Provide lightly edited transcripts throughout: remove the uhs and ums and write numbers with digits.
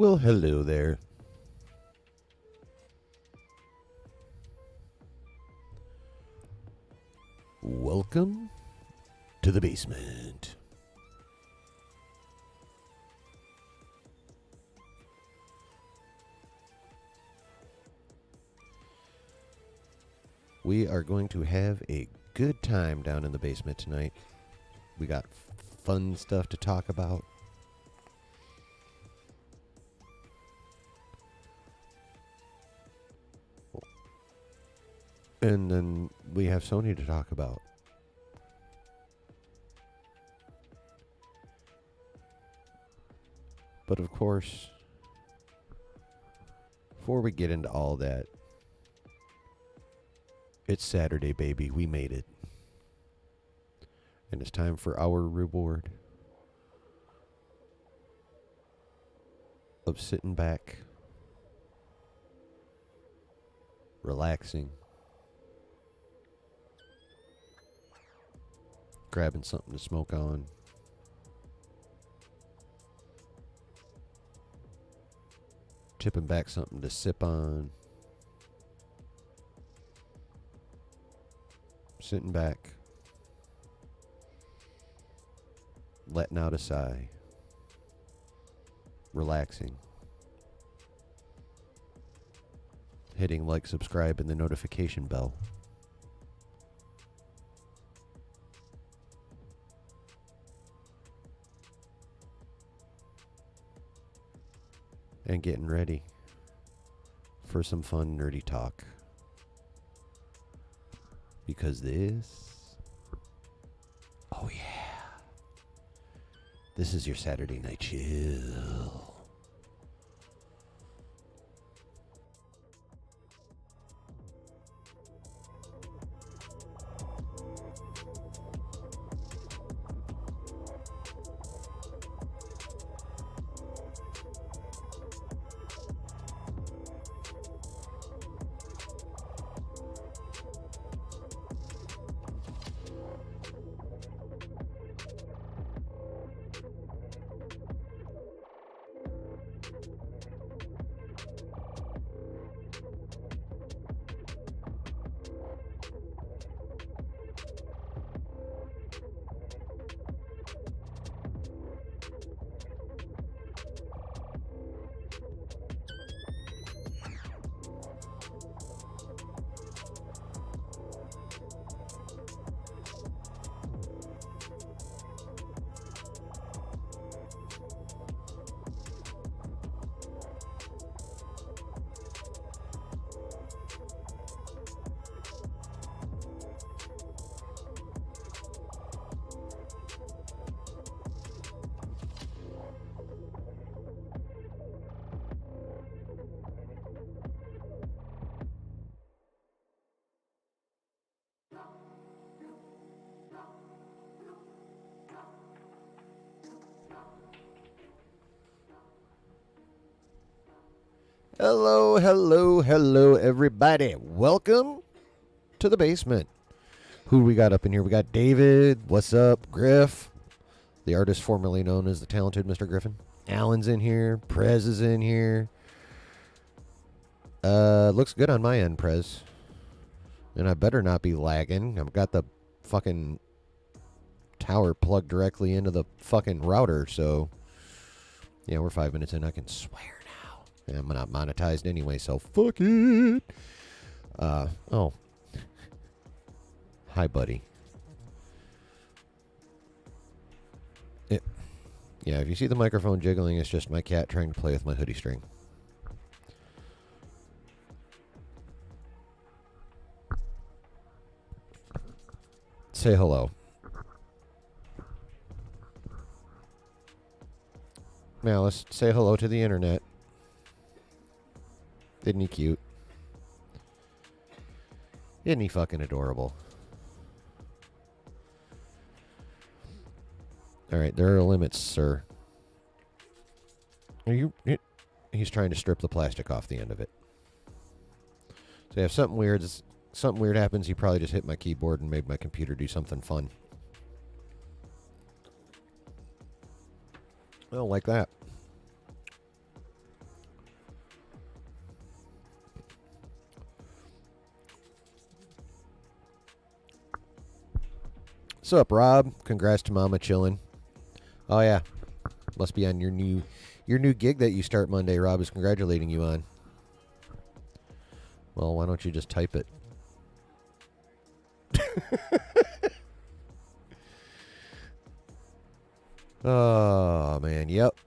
Well, hello there. Welcome to the basement. We are going to have a good time down in the basement tonight. We got fun stuff to talk about. And then we have Sony to talk about. But of course, before we get into all that, it's Saturday, baby. We made it. And it's time for our reward of sitting back, relaxing, grabbing something to smoke on, tipping back something to sip on, sitting back, letting out a sigh, relaxing, hitting like, subscribe, and the notification bell. And getting ready for some fun, nerdy talk. Because this... Oh yeah. This is your Saturday night chill. Hello, hello, hello, everybody. Welcome to the basement. Who we got up in here? We got David. What's up? Griff, the artist formerly known as the talented Mr. Griffin. Alan's in here. Prez is in here. Looks good on my end, Prez. And I better not be lagging. I've got the fucking tower plugged directly into the fucking router, so... Yeah, we're 5 minutes in. I can swear now. I'm not monetized anyway, so fuck it. Oh. Hi, buddy. Yeah, if you see the microphone jiggling, it's just my cat trying to play with my hoodie string. Say hello. Malice, say hello to the internet. Isn't he cute? Isn't he fucking adorable? Alright, there are limits, sir. Are you... He's trying to strip the plastic off the end of it. So if something weird happens, he probably just hit my keyboard and made my computer do something fun. Well, like that. What's up, Rob? Congrats to Mama chillin'. Oh yeah, must be on your new gig that you start Monday. Rob is congratulating you on. Well, why don't you just type it? Oh man, yep.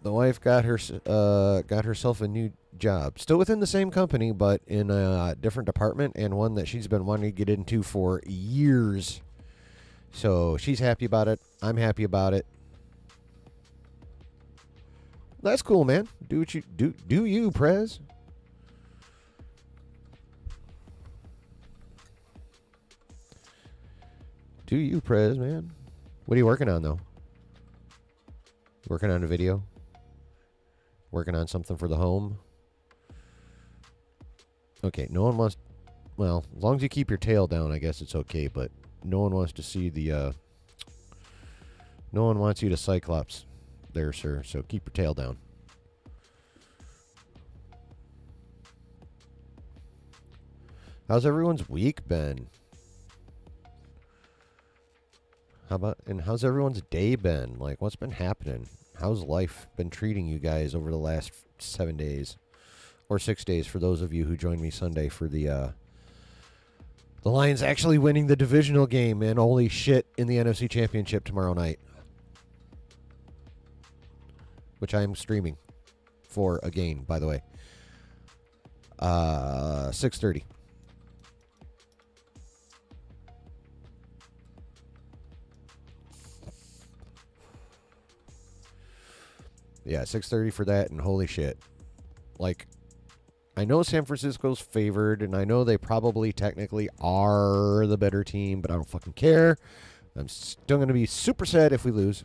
The wife got herself a new job, still within the same company, but in a different department, and one that she's been wanting to get into for years. So she's happy about it. I'm happy about it. That's cool, man. Do what you do. Do you, Prez? Do you, Prez, man? What are you working on, though? Working on a video? Working on something for the home? Okay, no one wants... Well, as long as you keep your tail down, I guess it's okay, but no one wants to see the... No one wants you to Cyclops there, sir, so keep your tail down. How's everyone's week been? How's everyone's day been? Like, what's been happening? How's life been treating you guys over the last 7 days? Or 6 days for those of you who joined me Sunday for the Lions actually winning the divisional game, and holy shit, in the NFC Championship tomorrow night. Which I am streaming for again, by the way. 6:30. Yeah, 6:30 for that, and holy shit. Like, I know San Francisco's favored, and I know they probably technically are the better team, but I don't fucking care. I'm still going to be super sad if we lose.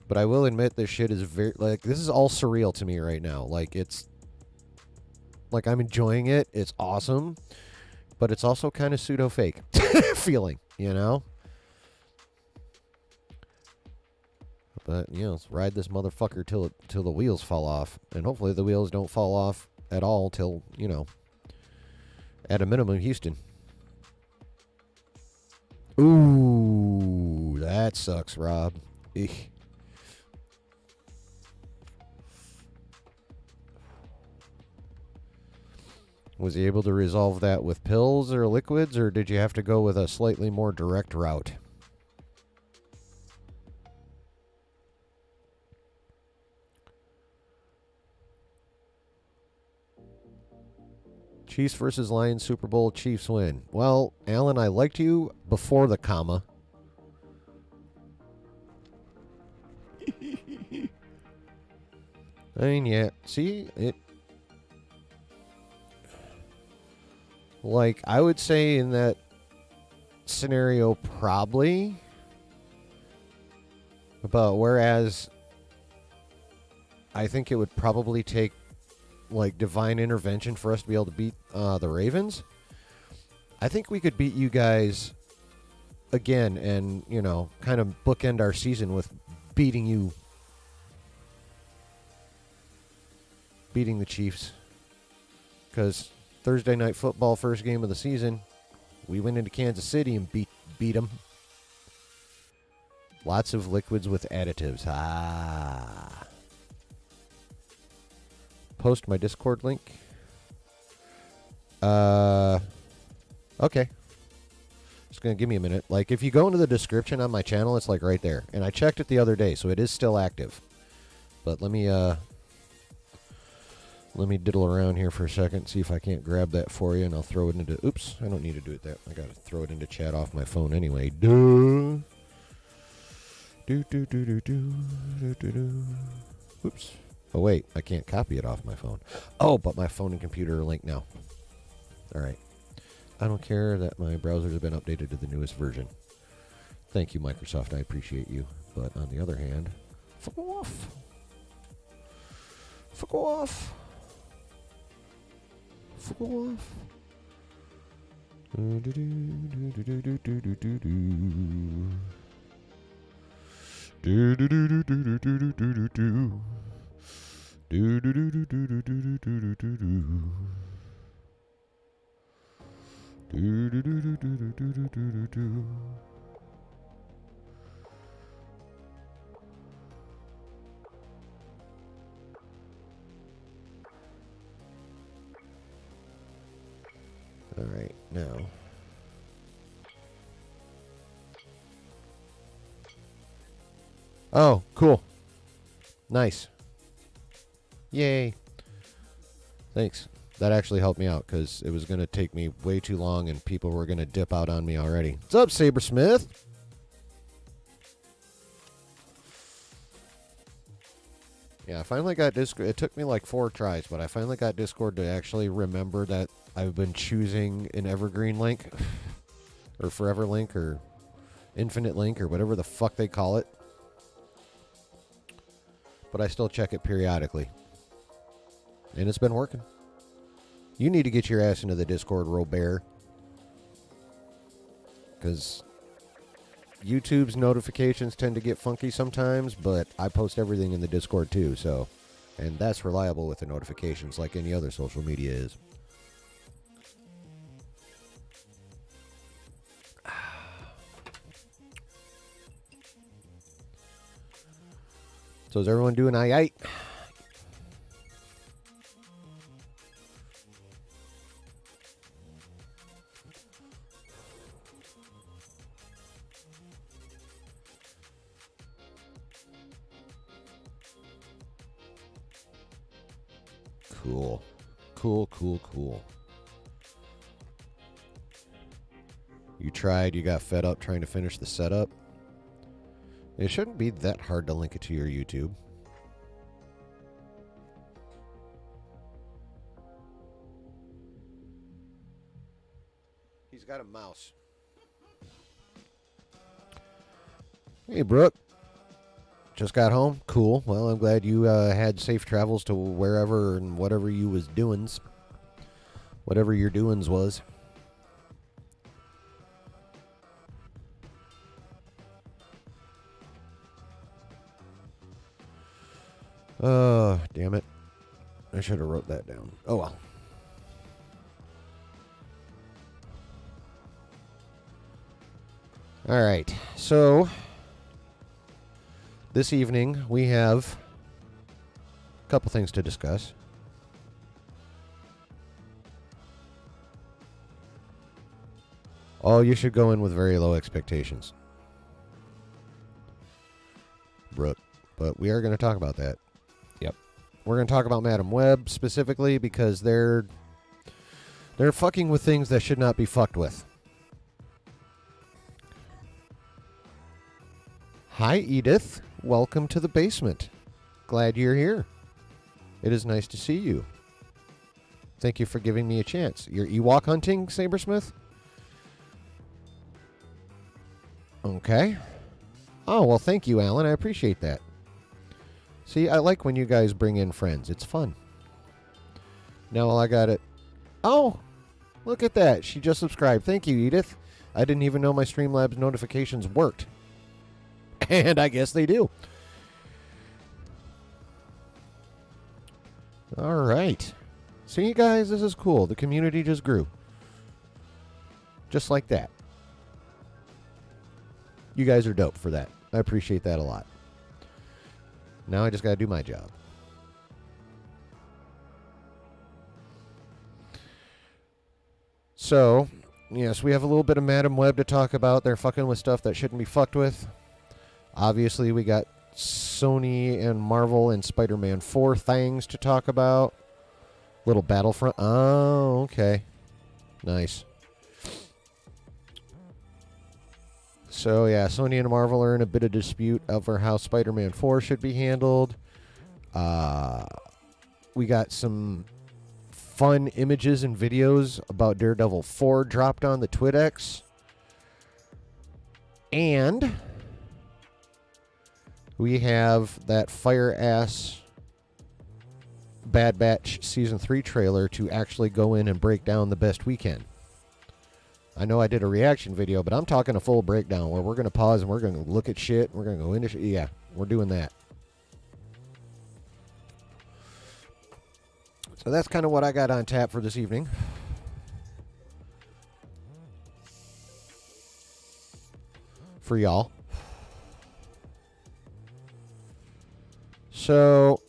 But I will admit this shit is very, like, this is all surreal to me right now. Like, it's, like, I'm enjoying it. It's awesome. But it's also kind of pseudo-fake feeling, you know? But, you know, let's ride this motherfucker till the wheels fall off. And hopefully the wheels don't fall off at all till, you know, at a minimum, Houston. Ooh, that sucks, Rob. Eek. Was he able to resolve that with pills or liquids, or did you have to go with a slightly more direct route? Chiefs versus Lions Super Bowl. Chiefs win. Well, Alan, I liked you before the comma. I mean, yeah. See, it... Like, I would say in that scenario, probably. But whereas I think it would probably take, like, divine intervention for us to be able to beat the Ravens. I think we could beat you guys again and, you know, kind of bookend our season with beating the Chiefs. Because Thursday Night Football, first game of the season, we went into Kansas City and beat them. Lots of liquids with additives. Post my Discord link. Okay. Just going to give me a minute. Like, if you go into the description on my channel, it's like right there. And I checked it the other day, so it is still active. But let me diddle around here for a second, see if I can't grab that for you, and I'll throw it into... Oops, I don't need to do it that. I got to throw it into chat off my phone anyway. Duh. Oops. Oh, wait, I can't copy it off my phone. Oh, but my phone and computer are linked now. All right. I don't care that my browsers have been updated to the newest version. Thank you, Microsoft. I appreciate you. But on the other hand, fuck off. Fuck off. Fuck off. Do, do, do, do, do, do, do, do, do. All right, now. Oh, cool. Nice. Yay. Thanks. That actually helped me out because it was going to take me way too long and people were going to dip out on me already. What's up, Sabersmith? Yeah, I finally got Discord. It took me like 4 tries, but I finally got Discord to actually remember that I've been choosing an evergreen link or forever link or infinite link or whatever the fuck they call it. But I still check it periodically. And it's been working. You need to get your ass into the Discord, Robert. Because YouTube's notifications tend to get funky sometimes, but I post everything in the Discord too, so. And that's reliable with the notifications like any other social media is. So is everyone doing aight? Cool. Cool. You tried, you got fed up trying to finish the setup. It shouldn't be that hard to link it to your YouTube. He's got a mouse. Hey, Brooke. Just got home? Cool. Well, I'm glad you had safe travels to wherever and whatever you was doings. Whatever your doings was. Damn it. I should have wrote that down. Oh, well. All right. So, this evening we have a couple things to discuss. Oh, you should go in with very low expectations, Brooke. But we are going to talk about that. Yep. We're going to talk about Madam Web specifically because they're fucking with things that should not be fucked with. Hi, Edith. Welcome to the basement. Glad you're here. It is nice to see you. Thank you for giving me a chance. You're Ewok hunting, Sabersmith? Okay. Oh, well, thank you, Alan. I appreciate that. See, I like when you guys bring in friends. It's fun. Now I got it. Oh, look at that. She just subscribed. Thank you, Edith. I didn't even know my Streamlabs notifications worked. And I guess they do. All right. See, you guys, this is cool. The community just grew. Just like that. You guys are dope for that. I appreciate that a lot. Now I just got to do my job. So, yes, we have a little bit of Madam Web to talk about. They're fucking with stuff that shouldn't be fucked with. Obviously, we got Sony and Marvel and Spider-Man 4 things to talk about. Little Battlefront. Oh, okay. Nice. So, yeah, Sony and Marvel are in a bit of dispute over how Spider-Man 4 should be handled. We got some fun images and videos about Daredevil 4 dropped on the TwitX. And we have that fire-ass Bad Batch Season 3 trailer to actually go in and break down the best we can. I know I did a reaction video, but I'm talking a full breakdown where we're going to pause and we're going to look at shit. We're going to go into shit. Yeah, we're doing that. So that's kind of what I got on tap for this evening. for y'all. So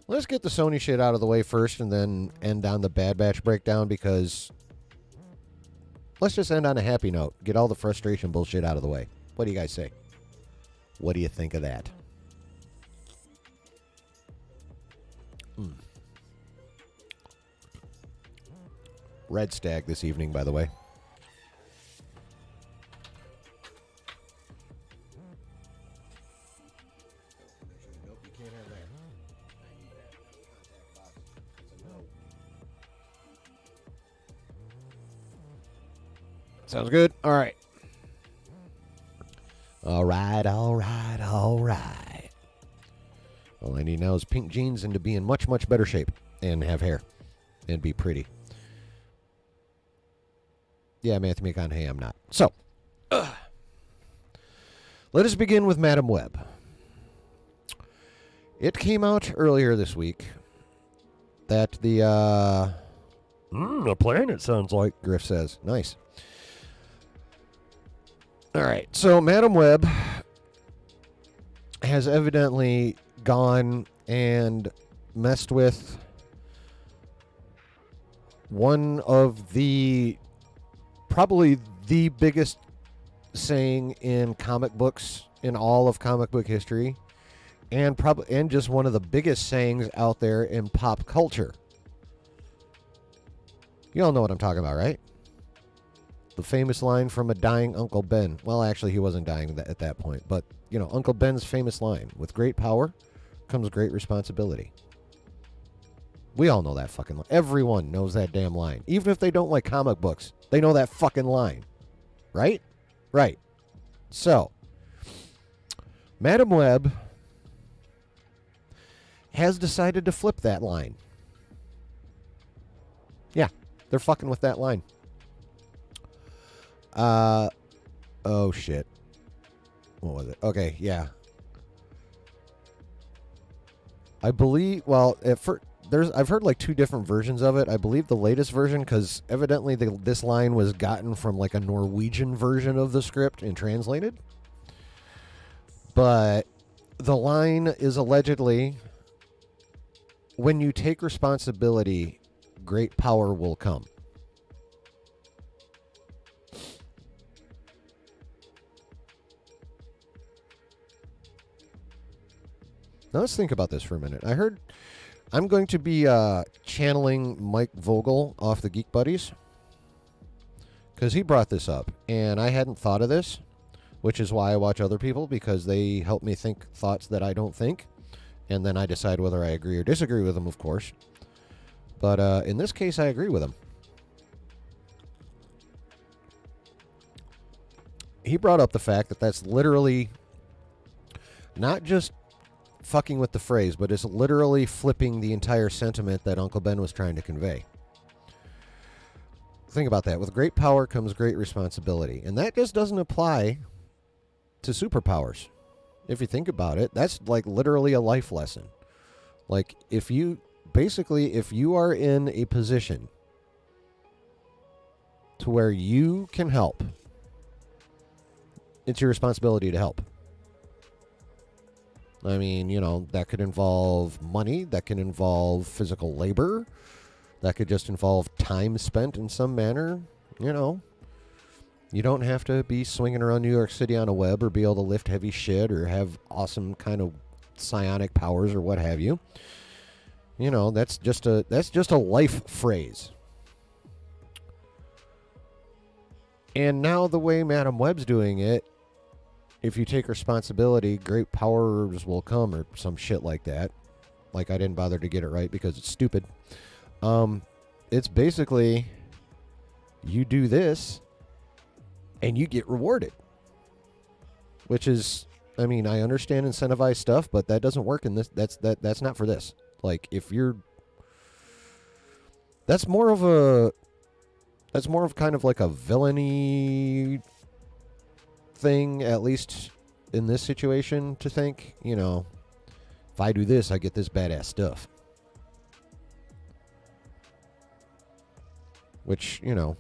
let's get the Sony shit out of the way first and then end on the Bad Batch breakdown, because let's just end on a happy note. Get all the frustration bullshit out of the way. What do you guys say? What do you think of that? Red Stag this evening, by the way. Nope, you can't have that. I need that contact box. It's a no. Sounds good. All right. All right, all right, all right. All I need now is pink jeans and to be in much, much better shape and have hair and be pretty. Yeah, I'm Anthony McConaughey. I'm not. So, let us begin with Madam Web. It came out earlier this week that the a planet sounds like, Griff says. Nice. All right, so Madam Web has evidently gone and messed with one of the, probably the biggest saying in comic books, in all of comic book history, and just one of the biggest sayings out there in pop culture. You all know what I'm talking about, right? The famous line from a dying Uncle Ben. Well, actually, he wasn't dying at that point. But, you know, Uncle Ben's famous line. With great power comes great responsibility. We all know that fucking line. Everyone knows that damn line. Even if they don't like comic books, they know that fucking line. Right? Right. So, Madam Web has decided to flip that line. Yeah, they're fucking with that line. Oh shit. What was it? Okay, yeah. I believe, well, I've heard like two different versions of it. I believe the latest version, because evidently this line was gotten from like a Norwegian version of the script and translated. But the line is allegedly, when you take responsibility, great power will come. Now let's think about this for a minute. I'm going to be channeling Mike Vogel off the Geek Buddies, because he brought this up, and I hadn't thought of this, which is why I watch other people, because they help me think thoughts that I don't think, and then I decide whether I agree or disagree with them, of course. But in this case, I agree with him. He brought up the fact that that's literally not just fucking with the phrase, but it's literally flipping the entire sentiment that Uncle Ben was trying to convey. Think about that. With great power comes great responsibility. And that just doesn't apply to superpowers. If you think about it, that's like literally a life lesson. Like if you are in a position to where you can help, it's your responsibility to help. I mean, you know, that could involve money, that can involve physical labor, that could just involve time spent in some manner, you know. You don't have to be swinging around New York City on a web or be able to lift heavy shit or have awesome kind of psionic powers or what have you. You know, that's just a life phrase. And now the way Madam Web's doing it, if you take responsibility, great powers will come, or some shit like that. Like, I didn't bother to get it right because it's stupid. It's basically, you do this, and you get rewarded. Which is, I mean, I understand incentivized stuff, but that doesn't work in this. That's not for this. Like, if you're... That's more of kind of like a villainy thing, at least in this situation, to think, you know, if I do this, I get this badass stuff. Which, you know,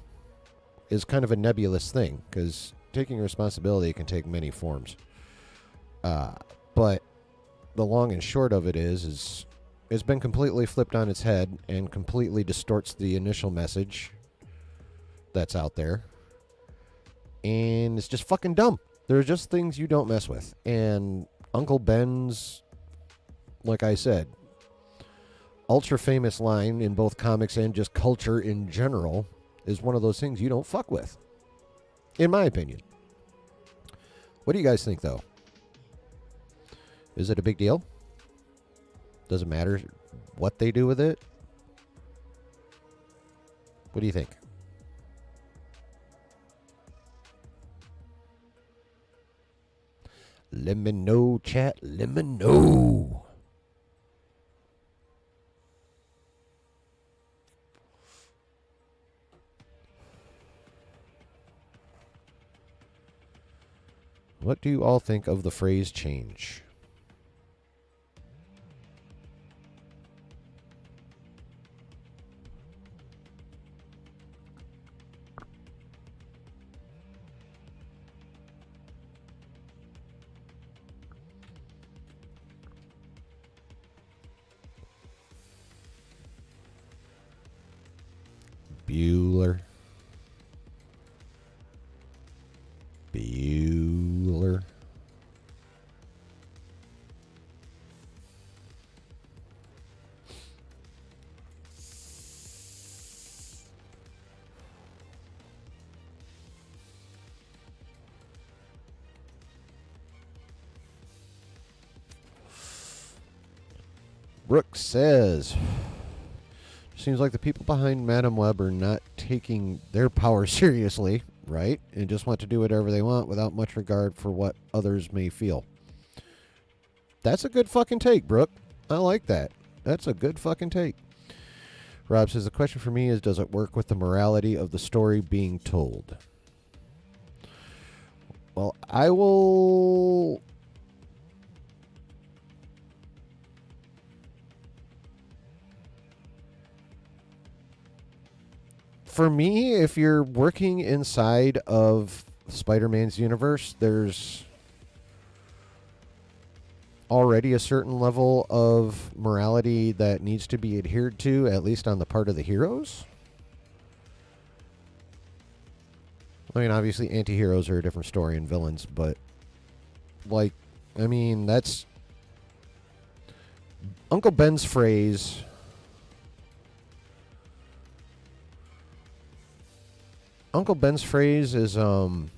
is kind of a nebulous thing, because taking responsibility can take many forms. But the long and short of it is it's been completely flipped on its head and completely distorts the initial message that's out there. And it's just fucking dumb. There's just things you don't mess with. And Uncle Ben's, like I said, ultra famous line in both comics and just culture in general is one of those things you don't fuck with, in my opinion. What do you guys think, though? Is it a big deal? Does it matter what they do with it? What do you think? Let me know, chat. Let me know. What do you all think of the phrase change? Bueller. Brooke says, seems like the people behind Madam Web are not taking their power seriously, right? And just want to do whatever they want without much regard for what others may feel. That's a good fucking take, Brooke. I like that. That's a good fucking take. Rob says, the question for me is, does it work with the morality of the story being told? Well, I will... For me, if you're working inside of Spider-Man's universe, there's already a certain level of morality that needs to be adhered to, at least on the part of the heroes. I mean, obviously, anti-heroes are a different story and villains, but, like, I mean, that's... Uncle Ben's phrase... Uncle Ben's phrase is kind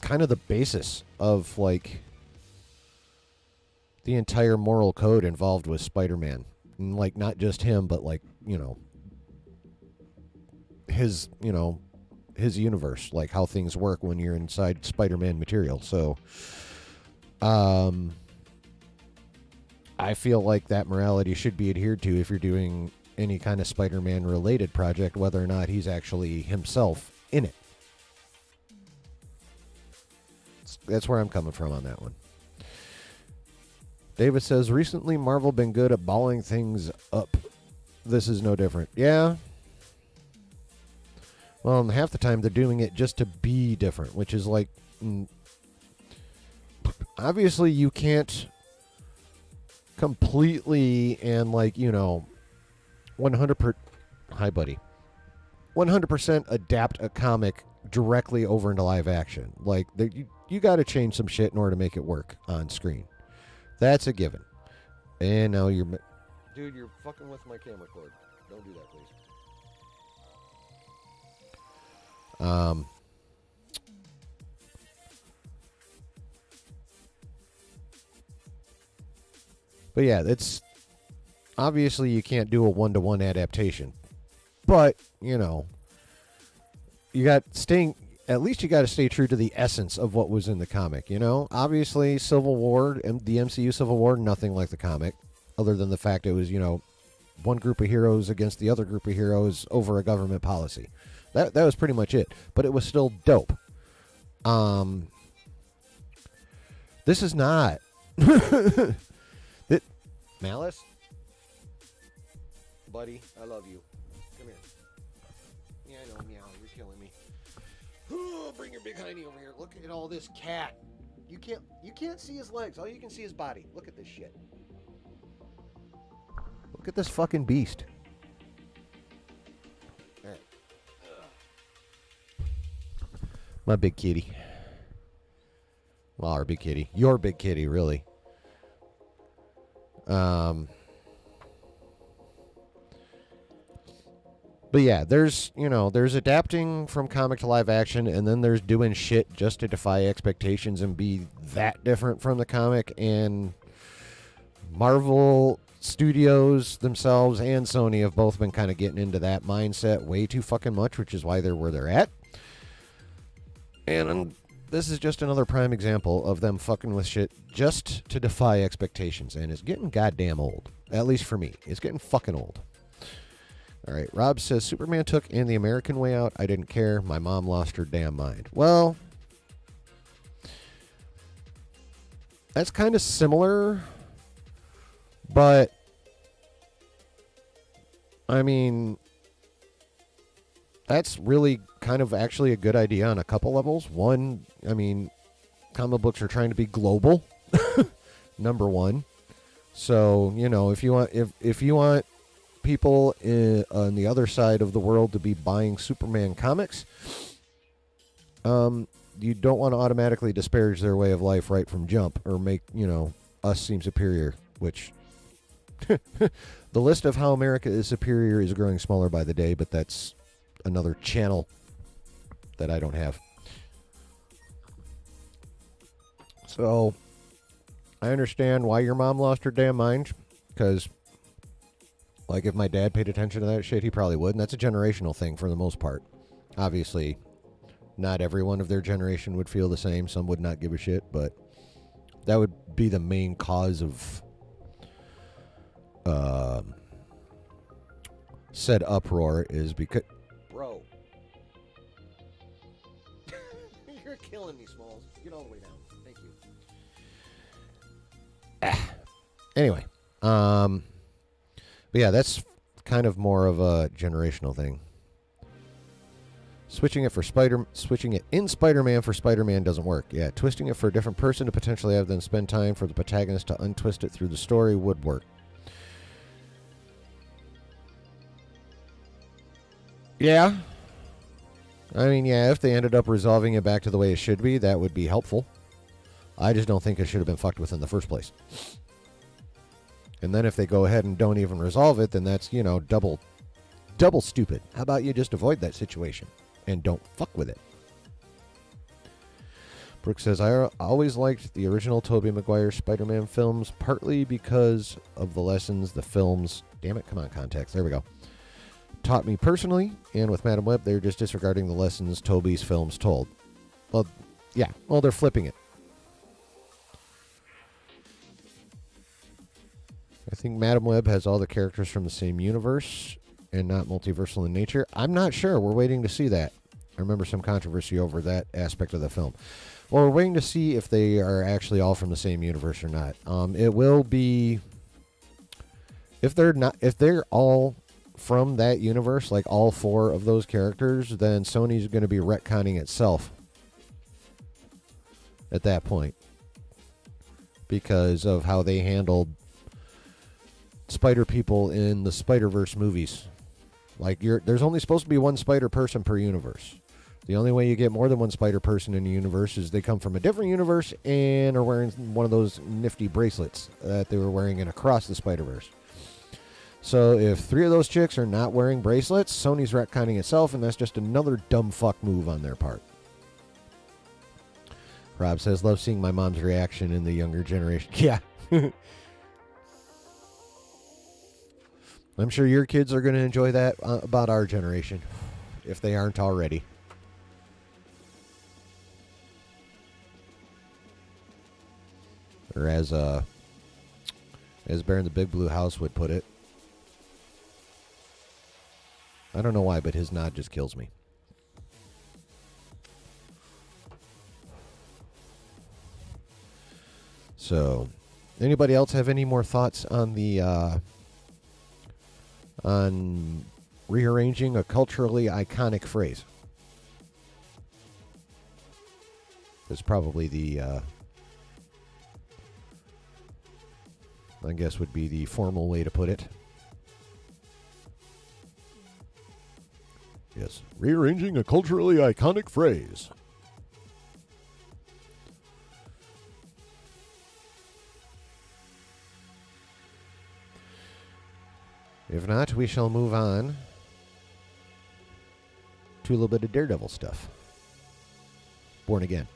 of the basis of, like, the entire moral code involved with Spider-Man. And, like, not just him, but, like, his universe, like how things work when you're inside Spider-Man material. So I feel like that morality should be adhered to if you're doing any kind of Spider-Man related project, whether or not he's actually himself in it. That's where I'm coming from on that one. David says, recently Marvel been good at balling things up. This is no different. Yeah. Well, and half the time they're doing it just to be different, which is like, obviously you can't completely and 100%, hi buddy, 100% adapt a comic directly over into live action. Like, you got to change some shit in order to make it work on screen. That's a given. And now you're fucking with my camera cord. Don't do that, please. But yeah, it's obviously you can't do a one-to-one adaptation, but you got at least you got to stay true to the essence of what was in the comic. Obviously Civil War and the MCU Civil War, nothing like the comic, other than the fact it was one group of heroes against the other group of heroes over a government policy. That was pretty much it, but it was still dope. This is not. Malice? Buddy, I love you. Come here. I know, meow. You're killing me. Oh, bring your big hiney over here. Look at all this cat. You can't see his legs. All you can see is body. Look at this shit. Look at this fucking beast. All right. My big kitty. Well, our big kitty. Your big kitty, really. But yeah, there's adapting from comic to live action, and then there's doing shit just to defy expectations and be that different from the comic. And Marvel Studios themselves and Sony have both been kind of getting into that mindset way too fucking much, which is why they're where they're at. And this is just another prime example of them fucking with shit just to defy expectations, and it's getting goddamn old. At least for me. It's getting fucking old. All right, Rob says, Superman took in the American way out. I didn't care. My mom lost her damn mind. Well, that's kind of similar, but, I mean, that's really kind of actually a good idea on a couple levels. One, I mean, comic books are trying to be global, number one. So, if you want people on the other side of the world to be buying Superman comics, you don't want to automatically disparage their way of life right from jump or make, us seem superior, which the list of how America is superior is growing smaller by the day, but that's another channel that I don't have. So I understand why your mom lost her damn mind, because like if my dad paid attention to that shit, he probably would, and that's a generational thing for the most part. Obviously, not everyone of their generation would feel the same. Some would not give a shit, but that would be the main cause of said uproar, is because... Bro. You're killing me, Smalls. Get all the way down. Thank you. Anyway. But yeah, that's kind of more of a generational thing. Switching it in Spider-Man for Spider-Man doesn't work. Yeah, twisting it for a different person to potentially have them spend time for the protagonist to untwist it through the story would work. Yeah. I mean, yeah, if they ended up resolving it back to the way it should be, that would be helpful. I just don't think it should have been fucked with in the first place. And then if they go ahead and don't even resolve it, then that's, double stupid. How about you just avoid that situation and don't fuck with it? Brooke says, I always liked the original Tobey Maguire Spider-Man films, partly because of the lessons the films, damn it, come on, context, there we go, taught me personally, and with Madam Web, they're just disregarding the lessons Tobey's films told. Well, yeah, they're flipping it. I think Madam Web has all the characters from the same universe and not multiversal in nature. I'm not sure. We're waiting to see that. I remember some controversy over that aspect of the film. Well, we're waiting to see if they are actually all from the same universe or not. It will be... If they're all from that universe, like all four of those characters, then Sony's going to be retconning itself at that point because of how they handled Spider people in the Spider-Verse movies. Like, there's only supposed to be one Spider person per universe. The only way you get more than one Spider person in a universe is they come from a different universe and are wearing one of those nifty bracelets that they were wearing in Across the Spider-Verse. So if 3 of those chicks are not wearing bracelets, Sony's retconning itself, and that's just another dumb fuck move on their part. Rob says, love seeing my mom's reaction in the younger generation. Yeah. I'm sure your kids are going to enjoy that about our generation, if they aren't already. Or as Bear in the Big Blue House would put it. I don't know why, but his nod just kills me. So, anybody else have any more thoughts on the on rearranging a culturally iconic phrase. That's probably the, I guess would be the formal way to put it. Yes, rearranging a culturally iconic phrase. If not, we shall move on to a little bit of Daredevil stuff. Born Again.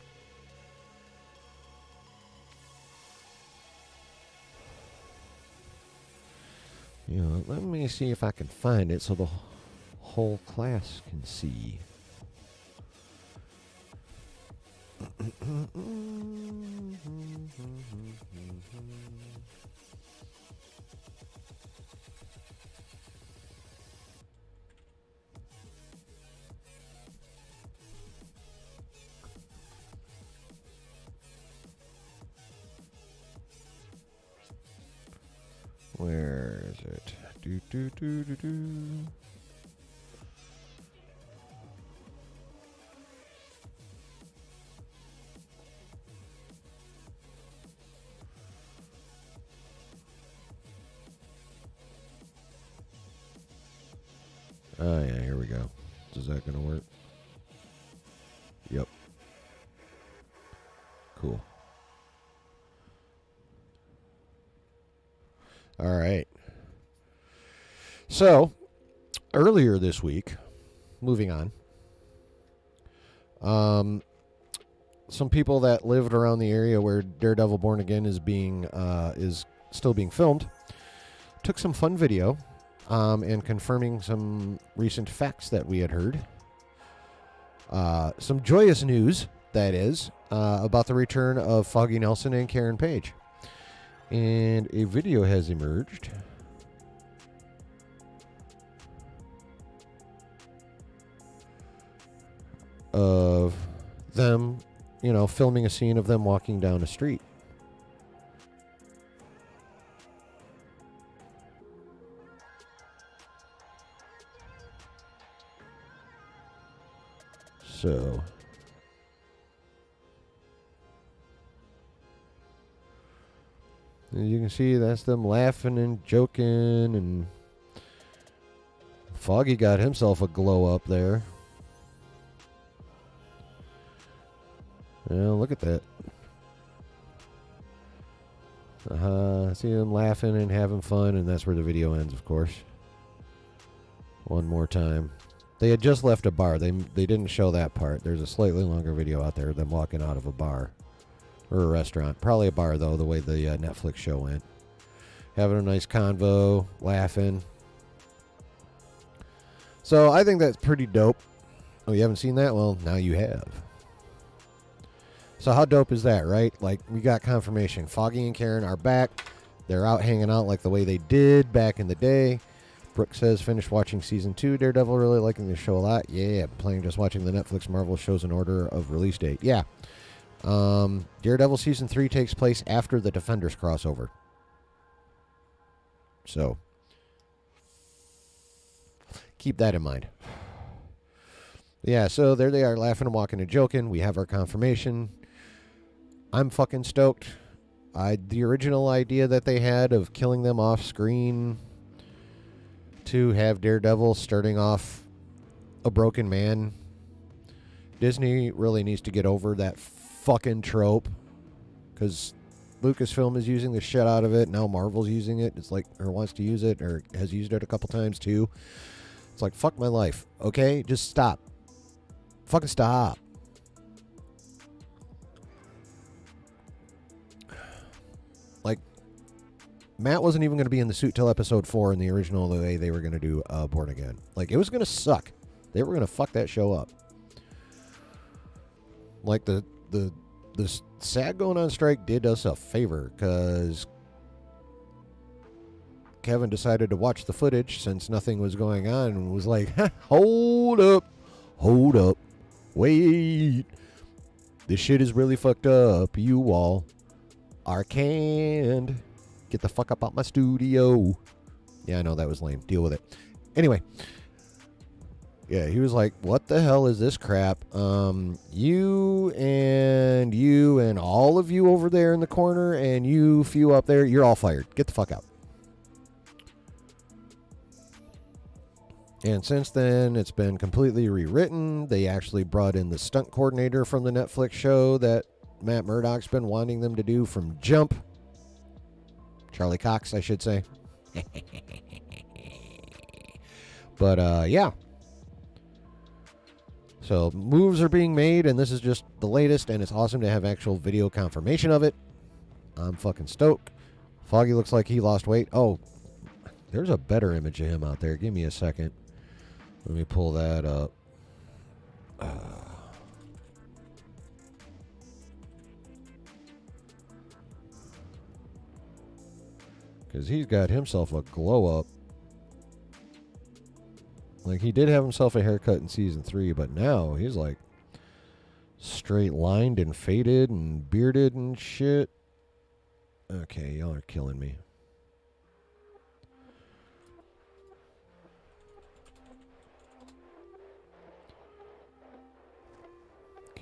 You know, let me see if I can find it so the whole class can see. Where is it? Do do do do do. Oh yeah, here we go. Is that gonna work? Yep. Cool. All right. So, earlier this week, moving on, some people that lived around the area where Daredevil Born Again is still being filmed took some fun video and confirming some recent facts that we had heard. Some joyous news, that is, about the return of Foggy Nelson and Karen Page. And a video has emerged of them, filming a scene of them walking down a street. So, as you can see, that's them laughing and joking, and Foggy got himself a glow up there. Yeah, look at that. See them laughing and having fun, and that's where the video ends, of course. One more time. They had just left a bar. They didn't show that part. There's a slightly longer video out there of them walking out of a bar. Or a restaurant. Probably a bar, though, the way the Netflix show went. Having a nice convo, laughing. So, I think that's pretty dope. Oh, you haven't seen that? Well, now you have. So, how dope is that, right? Like, we got confirmation. Foggy and Karen are back. They're out hanging out like the way they did back in the day. Brooke says, finished watching Season 2. Daredevil, really liking the show a lot. Yeah, planning just watching the Netflix Marvel shows in order of release date. Yeah. Daredevil Season 3 takes place after the Defenders crossover. So, keep that in mind. Yeah, so there they are, laughing and walking and joking. We have our confirmation. I'm fucking stoked. The original idea that they had of killing them off screen to have Daredevil starting off a broken man. Disney really needs to get over that fucking trope, because Lucasfilm is using the shit out of it. Now Marvel's using it. It's like, or wants to use it, or has used it a couple times too. It's like, fuck my life. Okay, just stop. Fucking stop. Like, Matt wasn't even going to be in the suit till episode 4 in the original, the way they were going to do Born Again. Like, it was going to suck. They were going to fuck that show up. Like, the SAG going on strike did us a favor, because Kevin decided to watch the footage since nothing was going on and was like, hold up, wait, this shit is really fucked up. You all are canned. Get the fuck up out my studio. Yeah, I know that was lame. Deal with it. Anyway, Yeah, he was like, "What the hell is this crap? You and all of you over there in the corner, and you few up there, you're all fired. Get the fuck out." And since then, it's been completely rewritten. They actually brought in the stunt coordinator from the Netflix show that Matt Murdock's been wanting them to do from Jump. Charlie Cox, I should say. But, yeah. So moves are being made, and this is just the latest, and it's awesome to have actual video confirmation of it. I'm fucking stoked. Foggy looks like he lost weight. Oh, there's a better image of him out there. Give me a second. Let me pull that up. Because he's got himself a glow up. Like, he did have himself a haircut in season 3, but now he's like straight lined and faded and bearded and shit. Okay, y'all are killing me.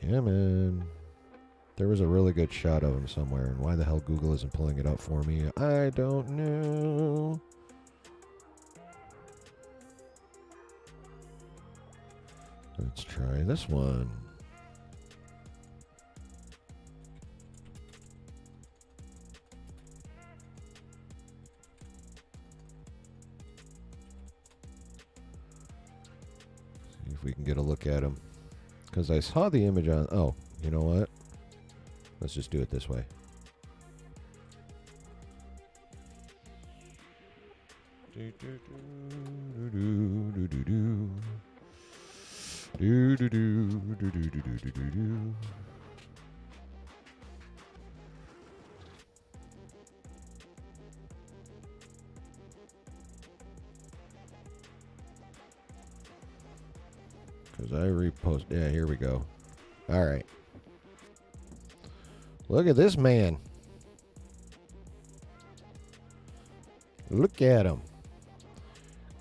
Come on. There was a really good shot of him somewhere, and why the hell Google isn't pulling it up for me, I don't know. Let's try this one. See if we can get a look at him. Because I saw the image on... Oh, you know what? Let's just do it this way. Because I repost... Yeah, here we go. All right. Look at this man. Look at him.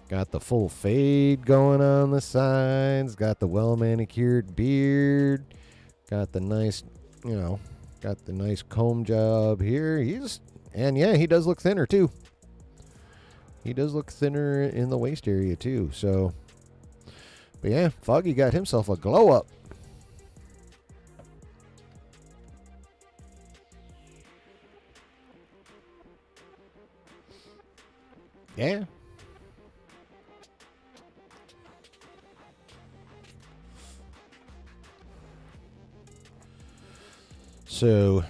Got the full fade going on the sides. Got the well-manicured beard. Got the nice, got the nice comb job here. And yeah, he does look thinner too. He does look thinner in the waist area too. So, but yeah, Foggy got himself a glow up. Yeah. So,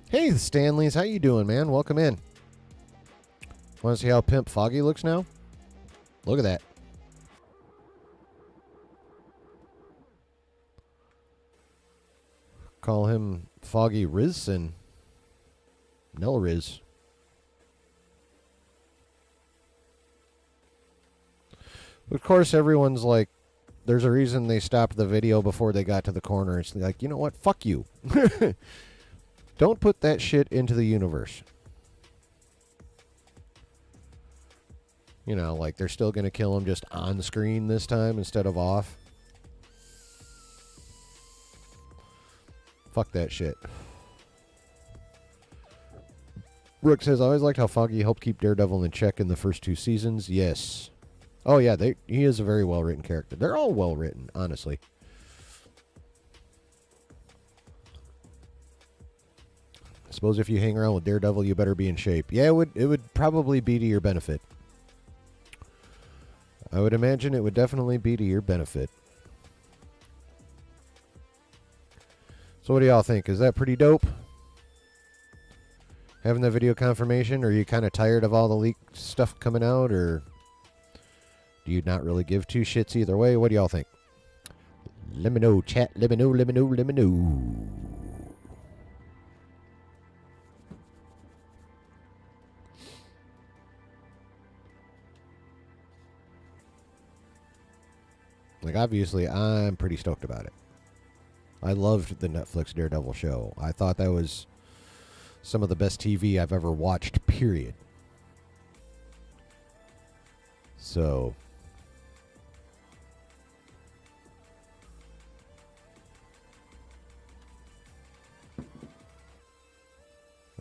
hey, the Stanleys, how you doing, man? Welcome in. Want to see how pimp Foggy looks now? Look at that. Call him Foggy Rizson. Nell Riz. Of course, everyone's like, there's a reason they stopped the video before they got to the corner. It's like, you know what? Fuck you. Don't put that shit into the universe. You know, like they're still going to kill him just on screen this time instead of off. Fuck that shit. Brooke says, I always liked how Foggy helped keep Daredevil in check in the first 2 seasons. Yes. Oh, yeah, he is a very well-written character. They're all well-written, honestly. I suppose if you hang around with Daredevil, you better be in shape. Yeah, it would probably be to your benefit. I would imagine it would definitely be to your benefit. So what do y'all think? Is that pretty dope? Having the video confirmation? Or are you kind of tired of all the leaked stuff coming out? Or do you not really give 2 shits either way? What do y'all think? Let me know, chat. Let me know, let me know, let me know. Like, obviously, I'm pretty stoked about it. I loved the Netflix Daredevil show. I thought that was some of the best TV I've ever watched, period. So,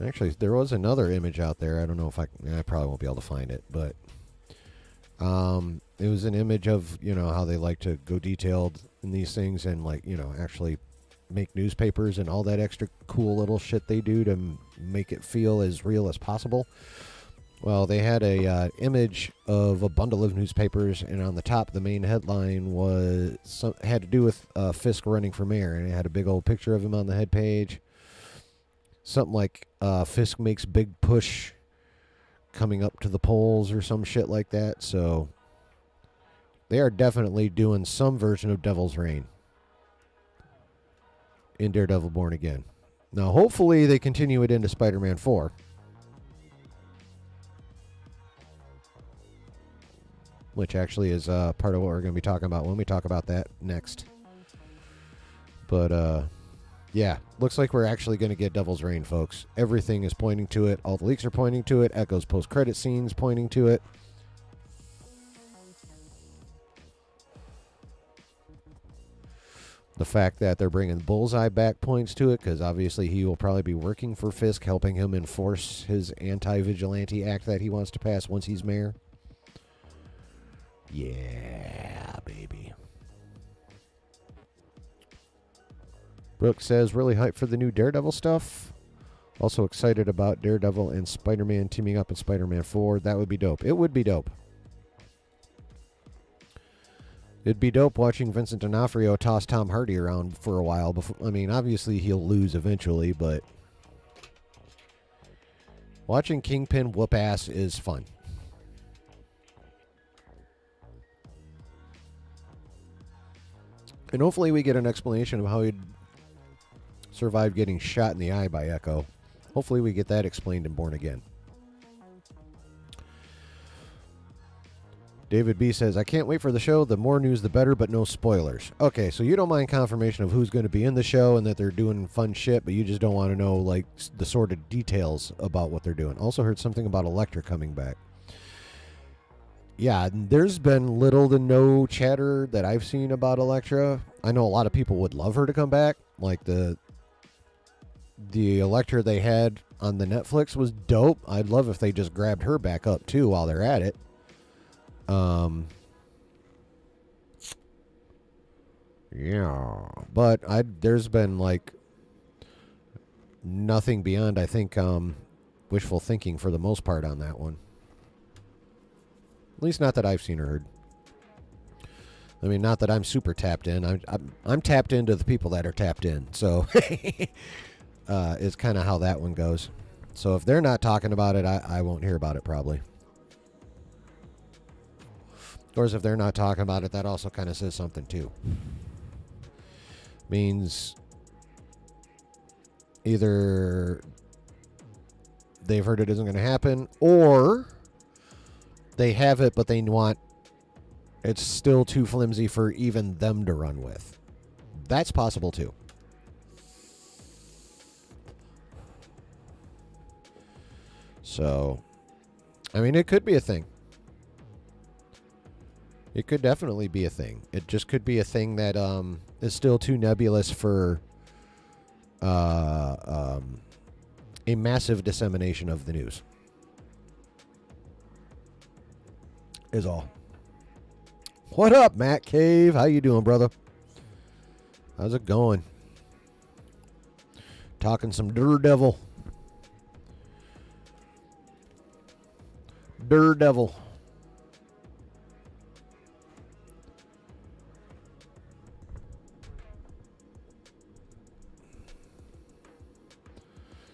Actually, there was another image out there. I don't know if I probably won't be able to find it, but it was an image of, how they like to go detailed in these things and, like, actually make newspapers and all that extra cool little shit they do to make it feel as real as possible. Well, they had a image of a bundle of newspapers, and on the top, the main headline had to do with Fisk running for mayor, and it had a big old picture of him on the head page. Something like Fisk makes big push coming up to the polls or some shit like that. So they are definitely doing some version of Devil's Reign in Daredevil Born Again. Now, hopefully they continue it into Spider-Man 4. Which actually is part of what we're going to be talking about when we talk about that next. But, yeah, looks like we're actually going to get Devil's Reign, folks. Everything is pointing to it. All the leaks are pointing to it. Echo's post-credit scenes pointing to it. The fact that they're bringing Bullseye back points to it, because obviously he will probably be working for Fisk, helping him enforce his anti-vigilante act that he wants to pass once he's mayor. Yeah, baby. Brooke says, really hyped for the new Daredevil stuff. Also excited about Daredevil and Spider-Man teaming up in Spider-Man 4. That would be dope. It would be dope. It'd be dope watching Vincent D'Onofrio toss Tom Hardy around for a while. Before, I mean, obviously he'll lose eventually, but watching Kingpin whoop ass is fun. And hopefully we get an explanation of how he survived getting shot in the eye by Echo. Hopefully we get that explained in Born Again. David B. says, I can't wait for the show. The more news, the better, but no spoilers. Okay, so you don't mind confirmation of who's going to be in the show and that they're doing fun shit, but you just don't want to know, like, the sort of details about what they're doing. Also heard something about Elektra coming back. Yeah, there's been little to no chatter that I've seen about Elektra. I know a lot of people would love her to come back. Like the Elektra they had on the Netflix was dope. I'd love if they just grabbed her back up too while they're at it. Yeah, but there's been like nothing beyond, I think, wishful thinking for the most part on that one. At least not that I've seen or heard. I mean, not that I'm super tapped in. I'm tapped into the people that are tapped in. So it's kind of how that one goes. So if they're not talking about it, I won't hear about it probably. Of course, if they're not talking about it, that also kind of says something too. Means either they've heard it isn't going to happen, or they have it, but they want it's still too flimsy for even them to run with. That's possible too. So, I mean, it could be a thing. It could definitely be a thing. It just could be a thing that is still too nebulous for a massive dissemination of the news. Is all. What up, Matt Cave? How you doing, brother? How's it going? Talking some Daredevil. Daredevil.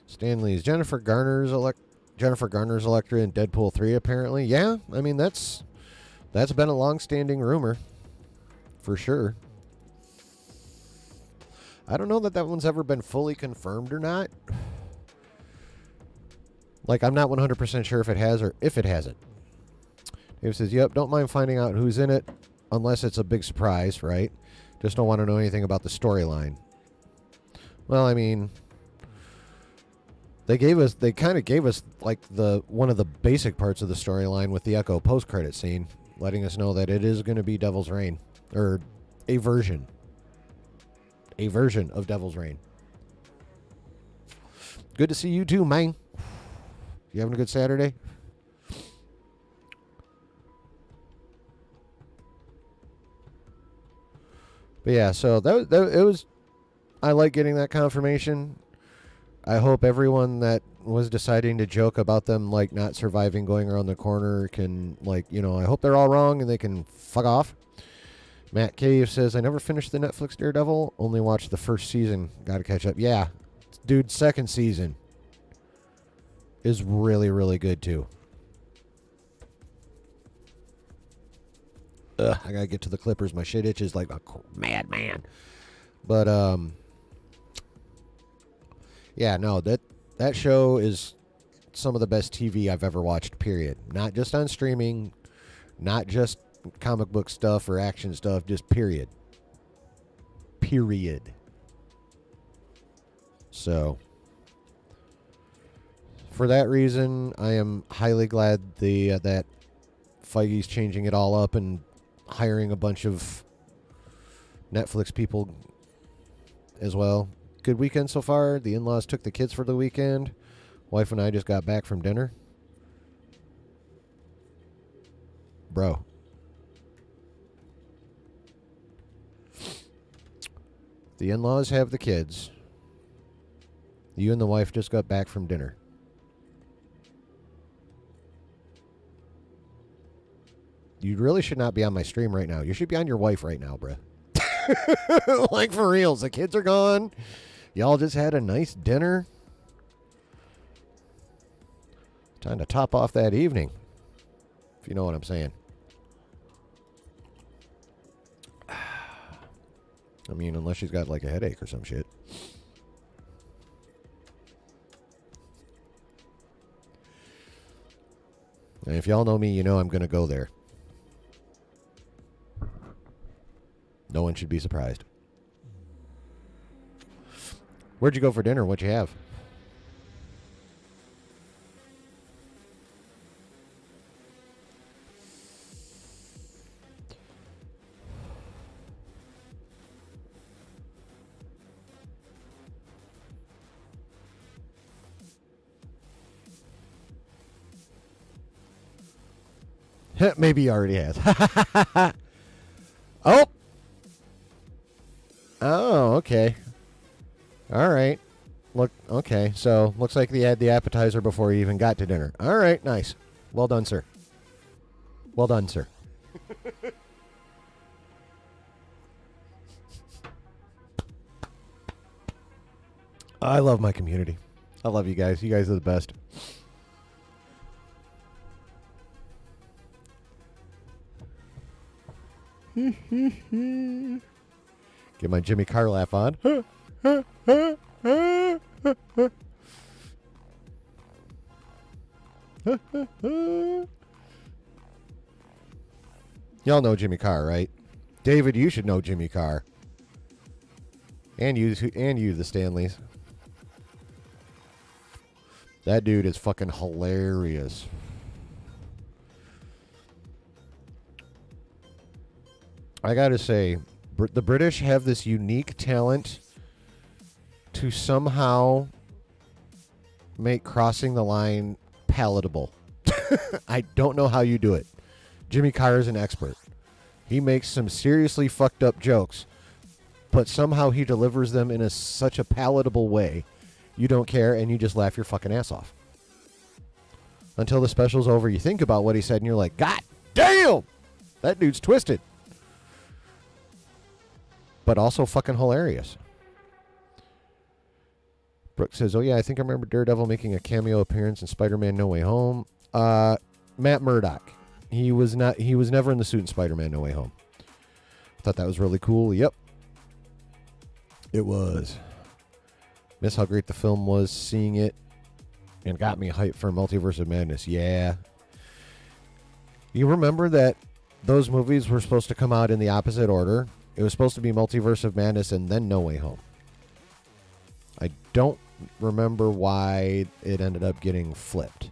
Stanley's Jennifer Garner's Elektra in Deadpool 3, apparently. Yeah, I mean, that's been a long-standing rumor, for sure. I don't know that one's ever been fully confirmed or not. Like, I'm not 100% sure if it has or if it hasn't. Dave says, yep, don't mind finding out who's in it, unless it's a big surprise, right? Just don't want to know anything about the storyline. Well, I mean, they kind of gave us like one of the basic parts of the storyline with the Echo post-credit scene, letting us know that it is going to be Devil's Reign, or a version of Devil's Reign. Good to see you too, man. You having a good Saturday? But yeah, so it was. I like getting that confirmation. I hope everyone that was deciding to joke about them like not surviving going around the corner can I hope they're all wrong and they can fuck off. Matt Cave says, I never finished the Netflix Daredevil, only watched the first season. Gotta catch up. Yeah, dude, second season is really, really good too. I gotta get to the Clippers. My shit itches like a madman. But yeah, no, that show is some of the best TV I've ever watched, period. Not just on streaming, not just comic book stuff or action stuff, just period. Period. So, for that reason, I am highly glad that Feige's changing it all up and hiring a bunch of Netflix people as well. Good weekend so far. The in-laws took the kids for the weekend. Wife and I just got back from dinner. Bro. The in-laws have the kids. You and the wife just got back from dinner. You really should not be on my stream right now. You should be on your wife right now, bruh. Like, for reals. The kids are gone. Y'all just had a nice dinner. Time to top off that evening. If you know what I'm saying. I mean, unless she's got like a headache or some shit. And if y'all know me, you know I'm going to go there. No one should be surprised. Where'd you go for dinner? What'd you have? Maybe he already has. Oh! Oh, okay. All right. Look, okay. So, looks like they had the appetizer before you even got to dinner. All right, nice. Well done, sir. Well done, sir. I love my community. I love you guys. You guys are the best. Get my Jimmy Carr laugh on. Y'all know Jimmy Carr, right? David, you should know Jimmy Carr. And you, the Stanleys. That dude is fucking hilarious. I gotta say, the British have this unique talent to somehow make crossing the line palatable. I don't know how you do it. Jimmy Carr is an expert. He makes some seriously fucked up jokes, but somehow he delivers them in such a palatable way. You don't care, and you just laugh your fucking ass off. Until the special's over, you think about what he said, and you're like, God damn! That dude's twisted. But also fucking hilarious. Brooke says, oh yeah, I think I remember Daredevil making a cameo appearance in Spider-Man No Way Home. Matt Murdock. He was never in the suit in Spider-Man No Way Home. Thought that was really cool. Yep. It was. Miss how great the film was, seeing it, and got me hyped for Multiverse of Madness. Yeah. You remember that those movies were supposed to come out in the opposite order? It was supposed to be Multiverse of Madness and then No Way Home. I don't remember why it ended up getting flipped.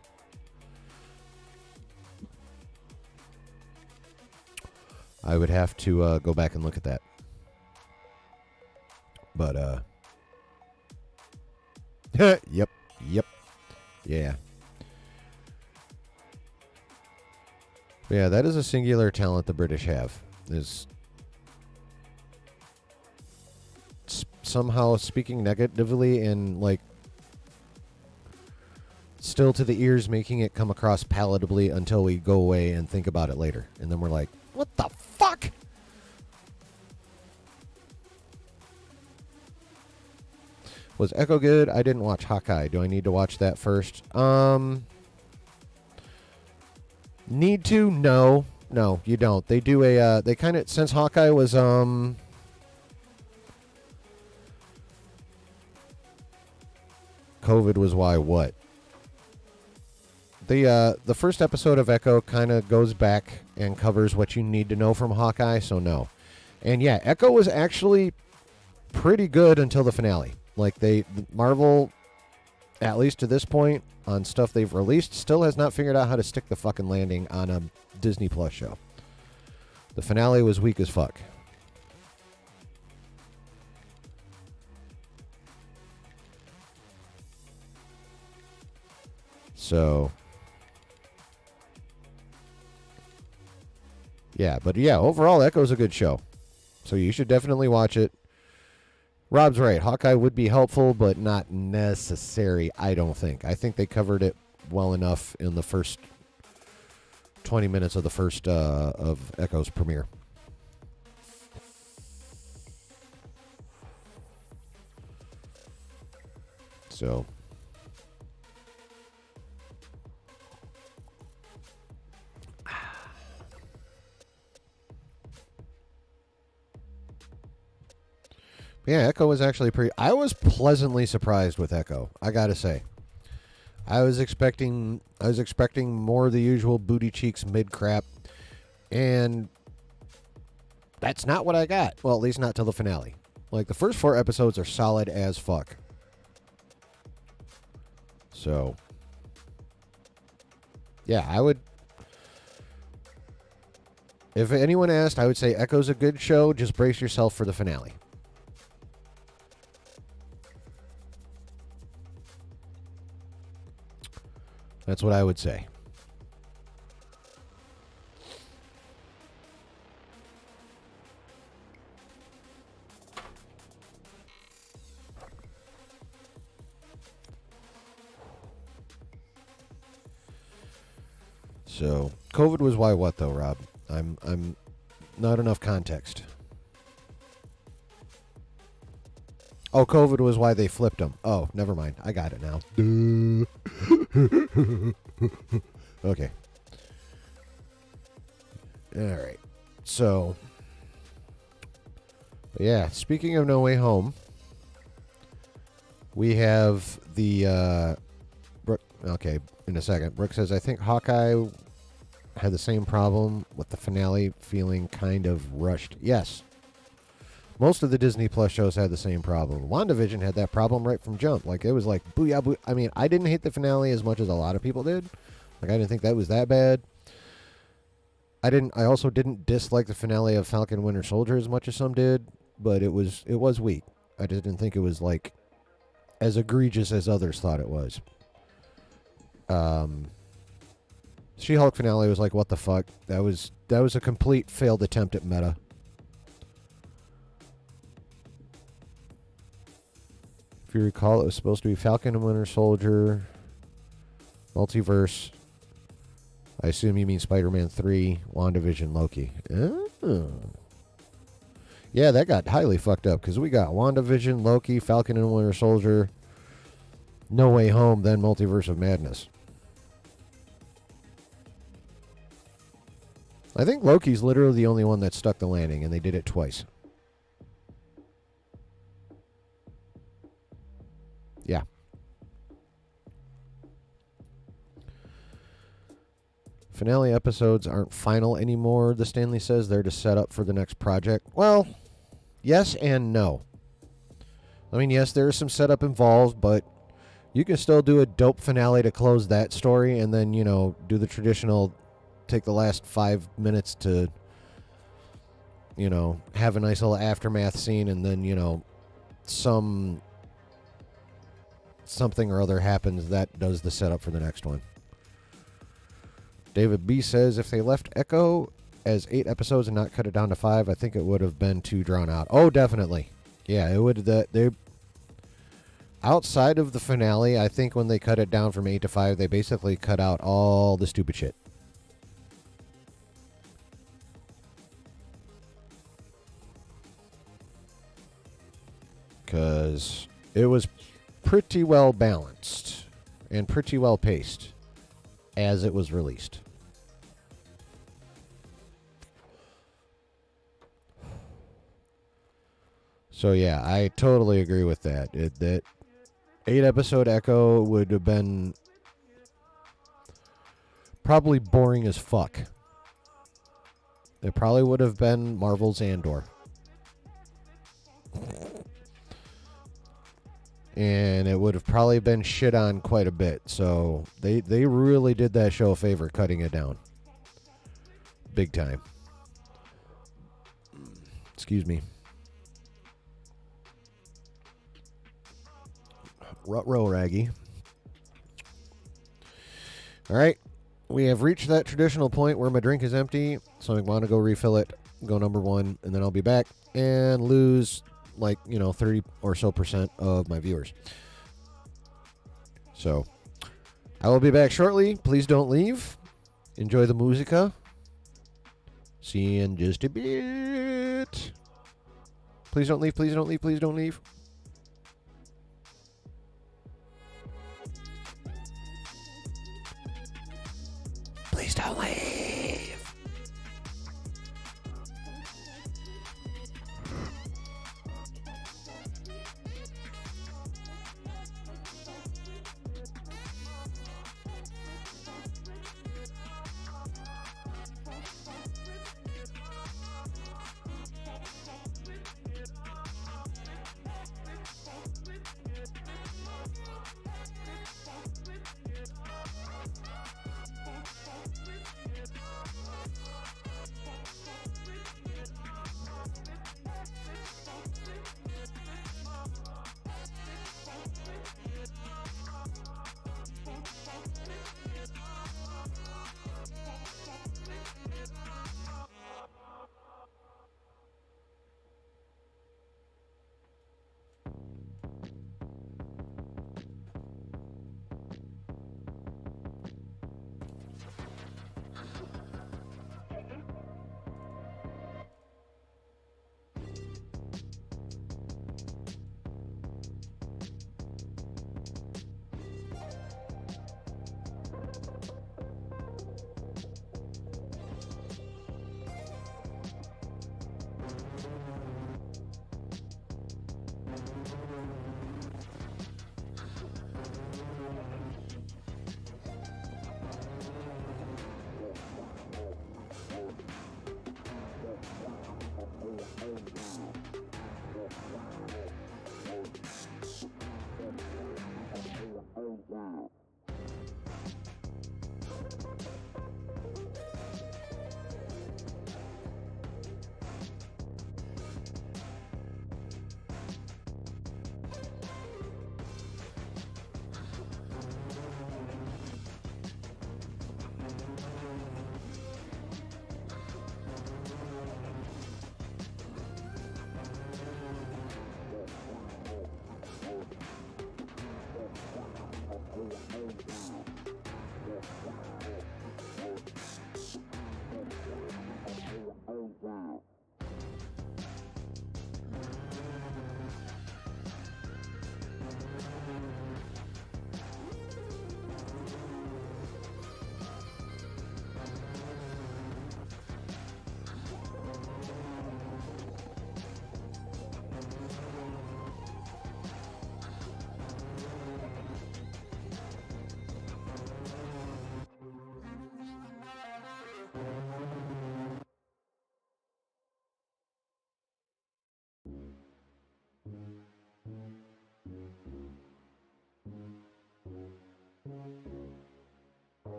I would have to go back and look at that. But, yep. Yeah. Yeah, that is a singular talent the British have. Is somehow speaking negatively and, like, still to the ears, making it come across palatably until we go away and think about it later. And then we're like, what the fuck? Was Echo good? I didn't watch Hawkeye. Do I need to watch that first? Need to? No. No, you don't. They do a, they kind of, since Hawkeye was, COVID was why what? The first episode of Echo kind of goes back and covers what you need to know from Hawkeye, so no. And yeah, Echo was actually pretty good until the finale. Like, Marvel, at least to this point, on stuff they've released, still has not figured out how to stick the fucking landing on a Disney Plus show. The finale was weak as fuck. So, yeah, but yeah, overall, Echo's a good show. So you should definitely watch it. Rob's right. Hawkeye would be helpful, but not necessary, I don't think. I think they covered it well enough in the first 20 minutes of the first of Echo's premiere. So, yeah, Echo was actually pretty. I was pleasantly surprised with Echo, I gotta say. I was expecting more of the usual booty cheeks mid crap, and that's not what I got. Well, at least not till the finale. Like, the first 4 episodes are solid as fuck. So, yeah, I would. If anyone asked, I would say Echo's a good show. Just brace yourself for the finale. That's what I would say. So, COVID was why what though, Rob? I'm not enough context. Oh, COVID was why they flipped them. Oh, never mind. I got it now. Okay. All right. So, yeah, speaking of No Way Home, we have the Brooke, okay, in a second. Brooke says, I think Hawkeye had the same problem with the finale feeling kind of rushed. Yes. Most of the Disney Plus shows had the same problem. WandaVision had that problem right from jump. Like, it was like, booyah, booyah. I mean, I didn't hate the finale as much as a lot of people did. Like, I didn't think that was that bad. I also didn't dislike the finale of Falcon Winter Soldier as much as some did, but it was weak. I just didn't think it was, like, as egregious as others thought it was. She-Hulk finale was like, what the fuck? That was a complete failed attempt at meta. If you recall, it was supposed to be Falcon and Winter Soldier, Multiverse. I assume you mean Spider-Man 3, WandaVision, Loki. Oh. Yeah, that got highly fucked up because we got WandaVision, Loki, Falcon and Winter Soldier, No Way Home, then Multiverse of Madness. I think Loki's literally the only one that stuck the landing, and they did it twice. Yeah. Finale episodes aren't final anymore, the Stanley says. They're to set up for the next project. Well, yes and no. I mean, yes, there is some setup involved, but you can still do a dope finale to close that story and then, you know, do the traditional, take the last 5 minutes to, you know, have a nice little aftermath scene and then, you know, some something or other happens that does the setup for the next one. David B says, if they left Echo as 8 episodes and not cut it down to 5, I think it would have been too drawn out. Oh, definitely. Yeah, it would. They outside of the finale, I think when they cut it down from 8 to 5, they basically cut out all the stupid shit. Because it was pretty well balanced and pretty well paced as it was released. So yeah, I totally agree with that. That 8-episode Echo would have been probably boring as fuck. It probably would have been Marvel's Andor. And it would have probably been shit on quite a bit. So they really did that show a favor cutting it down. Big time. Excuse me. Rut-row, Raggy. All right. We have reached that traditional point where my drink is empty, so I want to go refill it, go number 1, and then I'll be back and lose 30 or so % of my viewers. So I will be back shortly. Please don't leave. Enjoy the musica. See you in just a bit. Please don't leave. Please don't leave. Please don't leave. Please don't leave.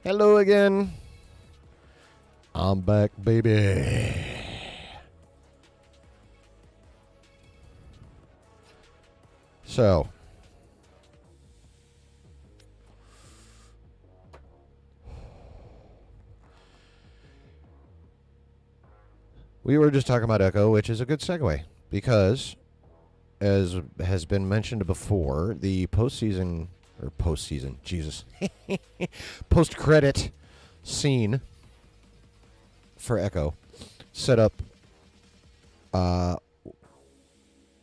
Hello again. I'm back, baby. So, we were just talking about Echo, which is a good segue because, as has been mentioned before, the postseason, Jesus, post-credit scene for Echo set up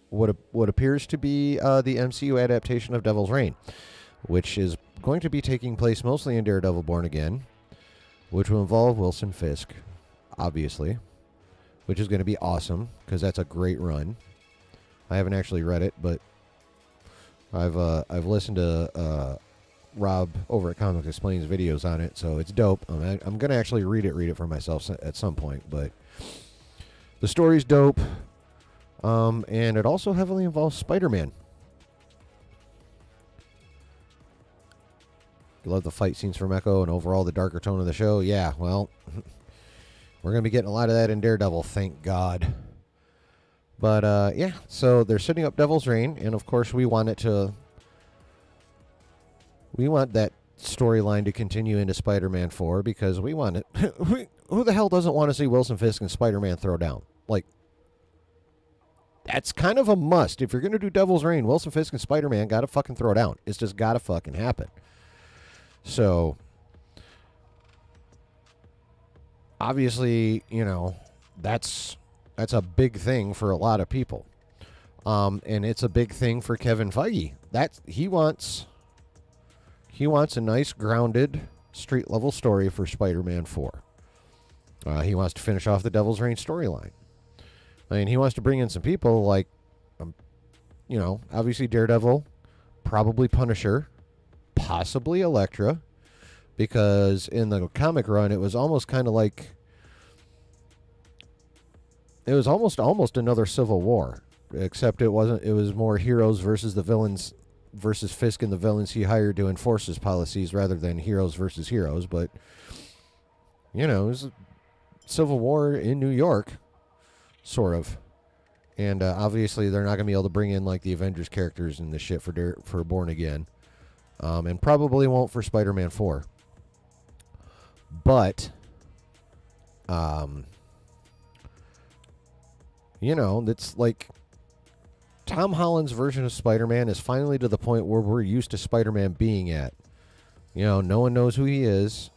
what appears to be the MCU adaptation of Devil's Reign, which is going to be taking place mostly in Daredevil Born Again, which will involve Wilson Fisk, obviously, which is going to be awesome because that's a great run. I haven't actually read it, but I've listened to Rob over at Comics Explains videos on it, so it's dope. I'm going to actually read it for myself at some point, but the story's dope, and it also heavily involves Spider-Man. You love the fight scenes from Echo and overall the darker tone of the show? Yeah, well, we're going to be getting a lot of that in Daredevil, thank God. But, yeah, so they're setting up Devil's Reign, and of course we want that storyline to continue into Spider-Man 4 because we want it. Who the hell doesn't want to see Wilson Fisk and Spider-Man throw down? Like, that's kind of a must. If you're going to do Devil's Reign, Wilson Fisk and Spider-Man got to fucking throw down. It's just got to fucking happen. So, obviously, that's a big thing for a lot of people. And it's a big thing for Kevin Feige. He wants a nice, grounded, street-level story for Spider-Man 4. He wants to finish off the Devil's Reign storyline. I mean, he wants to bring in some people like, obviously Daredevil, probably Punisher, possibly Elektra, because in the comic run, it was almost kind of like, it was almost another Civil War, except it wasn't. It was more heroes versus the villains, versus Fisk and the villains he hired to enforce his policies, rather than heroes versus heroes. But it was a Civil War in New York, sort of. And obviously, they're not going to be able to bring in like the Avengers characters and the shit for Born Again, and probably won't for Spider-Man 4. But it's like Tom Holland's version of Spider-Man is finally to the point where we're used to Spider-Man being at. No one knows who he is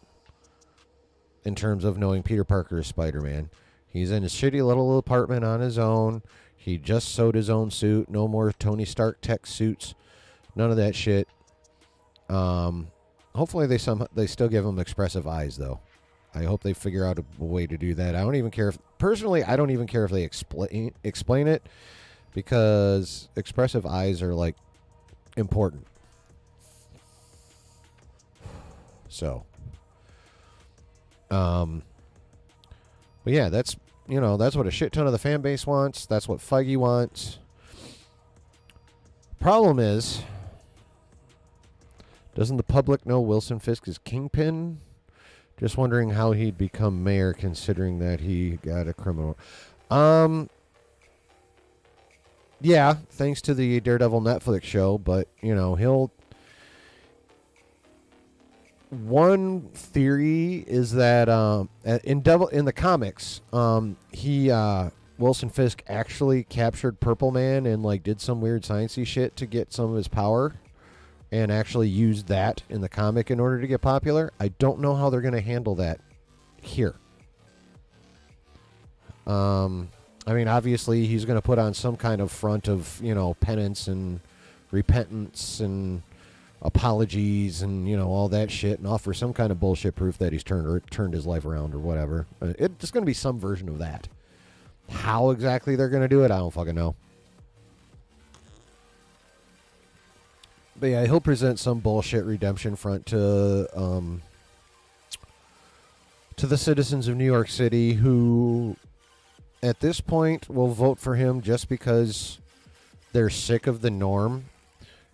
in terms of knowing Peter Parker is Spider-Man. He's in his shitty little apartment on his own. He just sewed his own suit. No more Tony Stark tech suits. None of that shit. Hopefully they still give him expressive eyes, though. I hope they figure out a way to do that. I don't even care if they explain it, because expressive eyes are like important. So, but yeah, that's what a shit ton of the fan base wants. That's what Feige wants. Problem is, doesn't the public know Wilson Fisk is Kingpin? Just wondering how he'd become mayor, considering that he got a criminal. Yeah, thanks to the Daredevil Netflix show, but he'll. One theory is that in the comics, Wilson Fisk actually captured Purple Man and like did some weird sciencey shit to get some of his power, and actually used that in the comic in order to get popular. I don't know how they're going to handle that here. I mean, obviously, he's going to put on some kind of front of, penance and repentance and apologies and, all that shit, and offer some kind of bullshit proof that he's turned his life around or whatever. It's going to be some version of that. How exactly they're going to do it, I don't fucking know. But yeah, he'll present some bullshit redemption front to the citizens of New York City who, at this point, will vote for him just because they're sick of the norm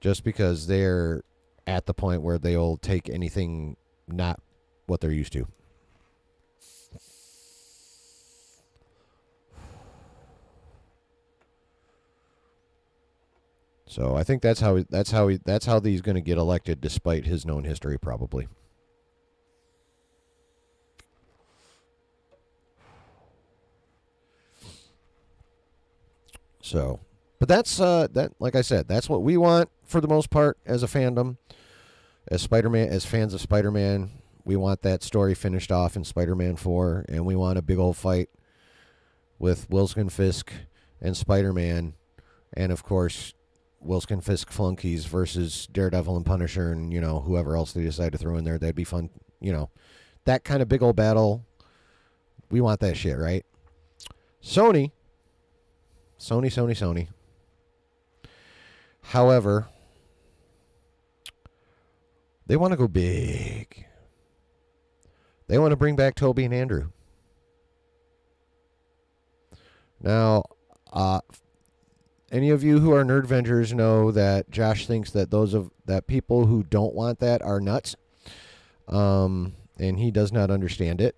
just because they're at the point where they'll take anything not what they're used to. So I think that's how he's going to get elected, despite his known history, probably. So, but that's that. Like I said, that's what we want for the most part as a fandom, as Spider-Man, as fans of Spider-Man. We want that story finished off in Spider-Man 4, and we want a big old fight with Wilson Fisk and Spider-Man, and of course, Wilson Fisk flunkies versus Daredevil and Punisher, and whoever else they decide to throw in there. That'd be fun. That kind of big old battle. We want that shit, right? Sony. However, they want to go big. They want to bring back Toby and Andrew. Now, any of you who are Nerdvengers know that Josh thinks that that people who don't want that are nuts, and he does not understand it.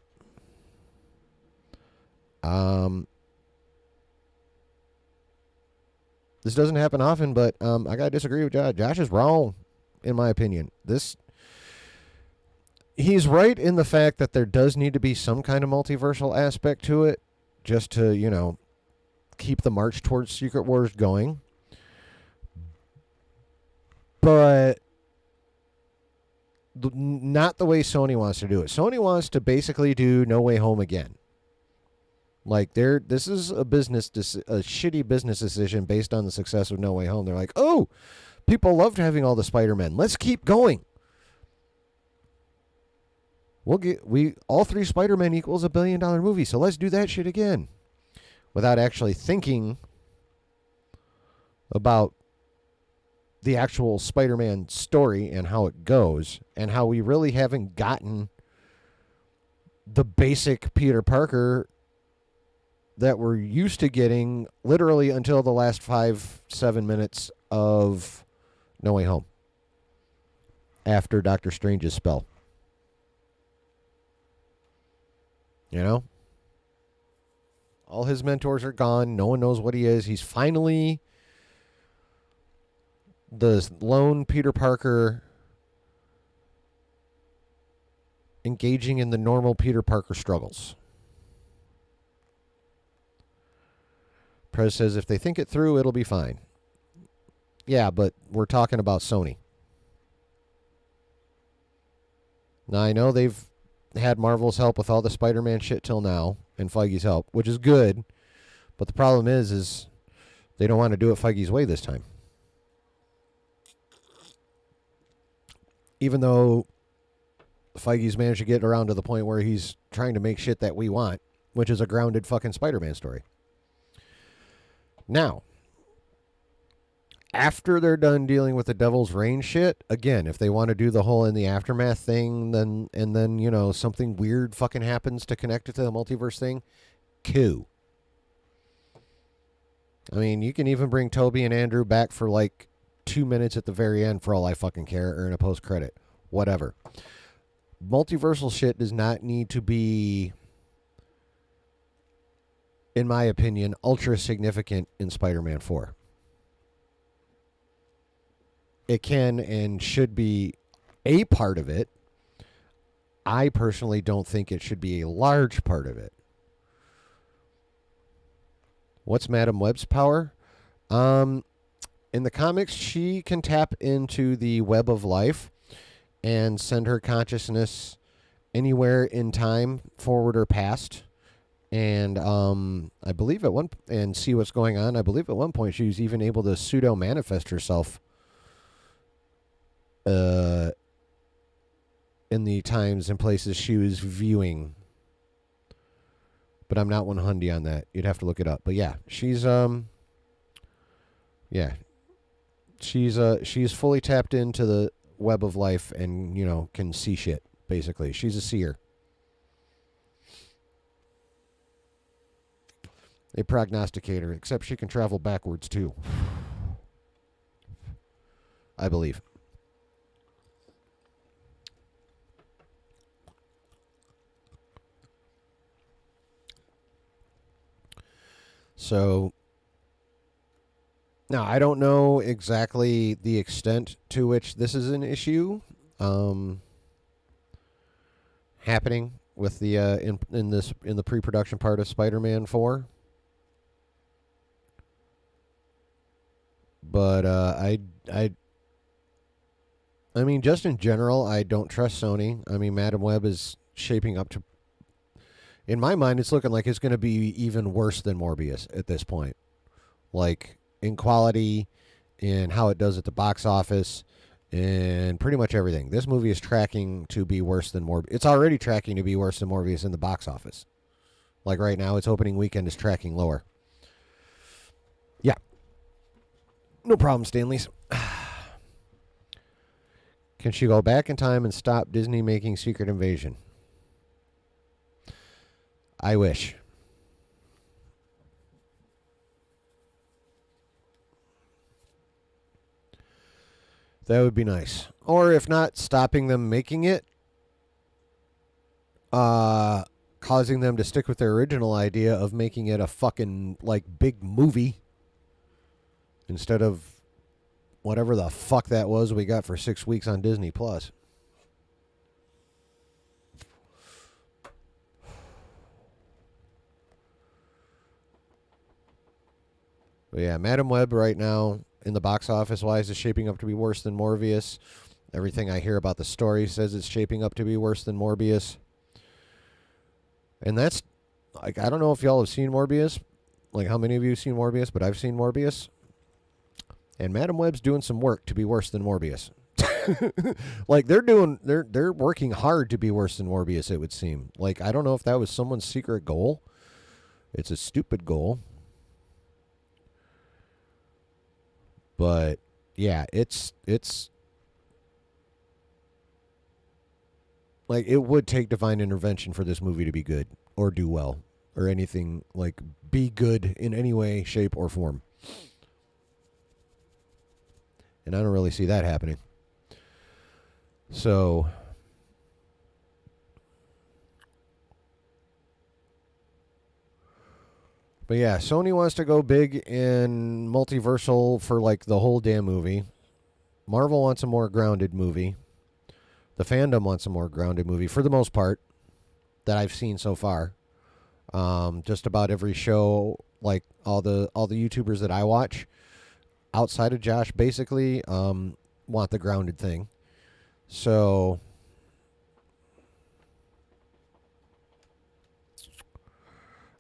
This doesn't happen often, but I gotta disagree with Josh. Josh is wrong, in my opinion. He's right in the fact that there does need to be some kind of multiversal aspect to it, just to keep the march towards Secret Wars going. But not the way Sony wants to do it. Sony wants to basically do No Way Home again. Like this is a shitty business decision based on the success of No Way Home. They're like, oh, people loved having all the Spider-Men. Let's keep going. All 3 Spider-Men equals $1 billion movie, so let's do that shit again. Without actually thinking about the actual Spider-Man story and how it goes, and how we really haven't gotten the basic Peter Parker that we're used to getting literally until the last 5-7 minutes of No Way Home after Doctor Strange's spell. All his mentors are gone. No one knows what he is. He's finally the lone Peter Parker engaging in the normal Peter Parker struggles. Prez says if they think it through, it'll be fine. Yeah, but we're talking about Sony. Now, I know they've had Marvel's help with all the Spider-Man shit till now, and Feige's help, which is good. But the problem is they don't want to do it Feige's way this time. Even though Feige's managed to get around to the point where he's trying to make shit that we want, which is a grounded fucking Spider-Man story. Now, after they're done dealing with the Devil's Reign shit, again, if they want to do the whole in the aftermath thing, then something weird fucking happens to connect it to the multiverse thing, cool. I mean, you can even bring Toby and Andrew back for like 2 minutes at the very end for all I fucking care, or in a post-credit. Whatever. Multiversal shit does not need to be, in my opinion, ultra significant in Spider-Man 4. It can and should be a part of it. I personally don't think it should be a large part of it. What's Madam Web's power? In the comics, she can tap into the web of life and send her consciousness anywhere in time, forward or past. And I believe and see what's going on. I believe at one point she was even able to pseudo manifest herself in the times and places she was viewing. But I'm not 100 on that. You'd have to look it up. But yeah, she's she's fully tapped into the web of life and can see shit. Basically, she's a seer. A prognosticator, except she can travel backwards too. I believe. So now I don't know exactly the extent to which this is an issue happening with the in the pre-production part of Spider-Man 4. But I mean, just in general, I don't trust Sony. I mean, Madam Web is shaping up to, in my mind, it's looking like it's going to be even worse than Morbius at this point. Like in quality, in how it does at the box office, and pretty much everything. This movie is tracking to be worse than Morbius. It's already tracking to be worse than Morbius in the box office. Like right now, its opening weekend is tracking lower. Yeah. No problem, Stanley's. Can she go back in time and stop Disney making Secret Invasion? I wish. That would be nice. Or if not, stopping them making it, causing them to stick with their original idea of making it a fucking, like, big movie instead of whatever the fuck that was we got for 6 weeks on Disney Plus. But yeah, Madam Web right now in the box office wise is shaping up to be worse than Morbius. Everything I hear about the story says it's shaping up to be worse than Morbius. And that's, like, I don't know if y'all have seen Morbius. Like, how many of you have seen Morbius? But I've seen Morbius. And Madam Web's doing some work to be worse than Morbius. Like, they're working hard to be worse than Morbius, it would seem. Like, I don't know if that was someone's secret goal. It's a stupid goal. But yeah, it's like, it would take divine intervention for this movie to be good or do well or anything, like, be good in any way, shape, or form. And I don't really see that happening. So, but yeah, Sony wants to go big in multiversal for, like, the whole damn movie. Marvel wants a more grounded movie. The fandom wants a more grounded movie for the most part that I've seen so far. Just about every show, like all the YouTubers that I watch, outside of Josh, basically want the grounded thing. So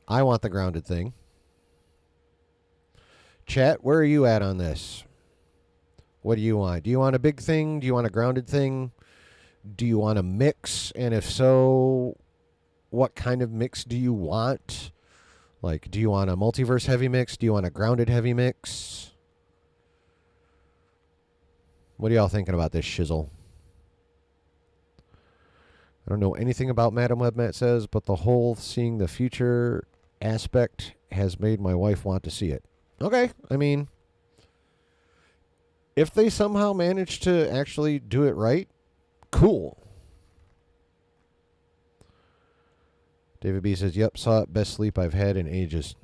I want the grounded thing. Chat, where are you at on this? What do you want? Do you want a big thing? Do you want a grounded thing? Do you want a mix? And if so, what kind of mix do you want? Like, do you want a multiverse heavy mix? Do you want a grounded heavy mix? What are y'all thinking about this shizzle? I don't know anything about Madam Web, Matt says, but the whole seeing the future aspect has made my wife want to see it. Okay, I mean, if they somehow manage to actually do it right, cool. David B says, yep, saw it. Best sleep I've had in ages.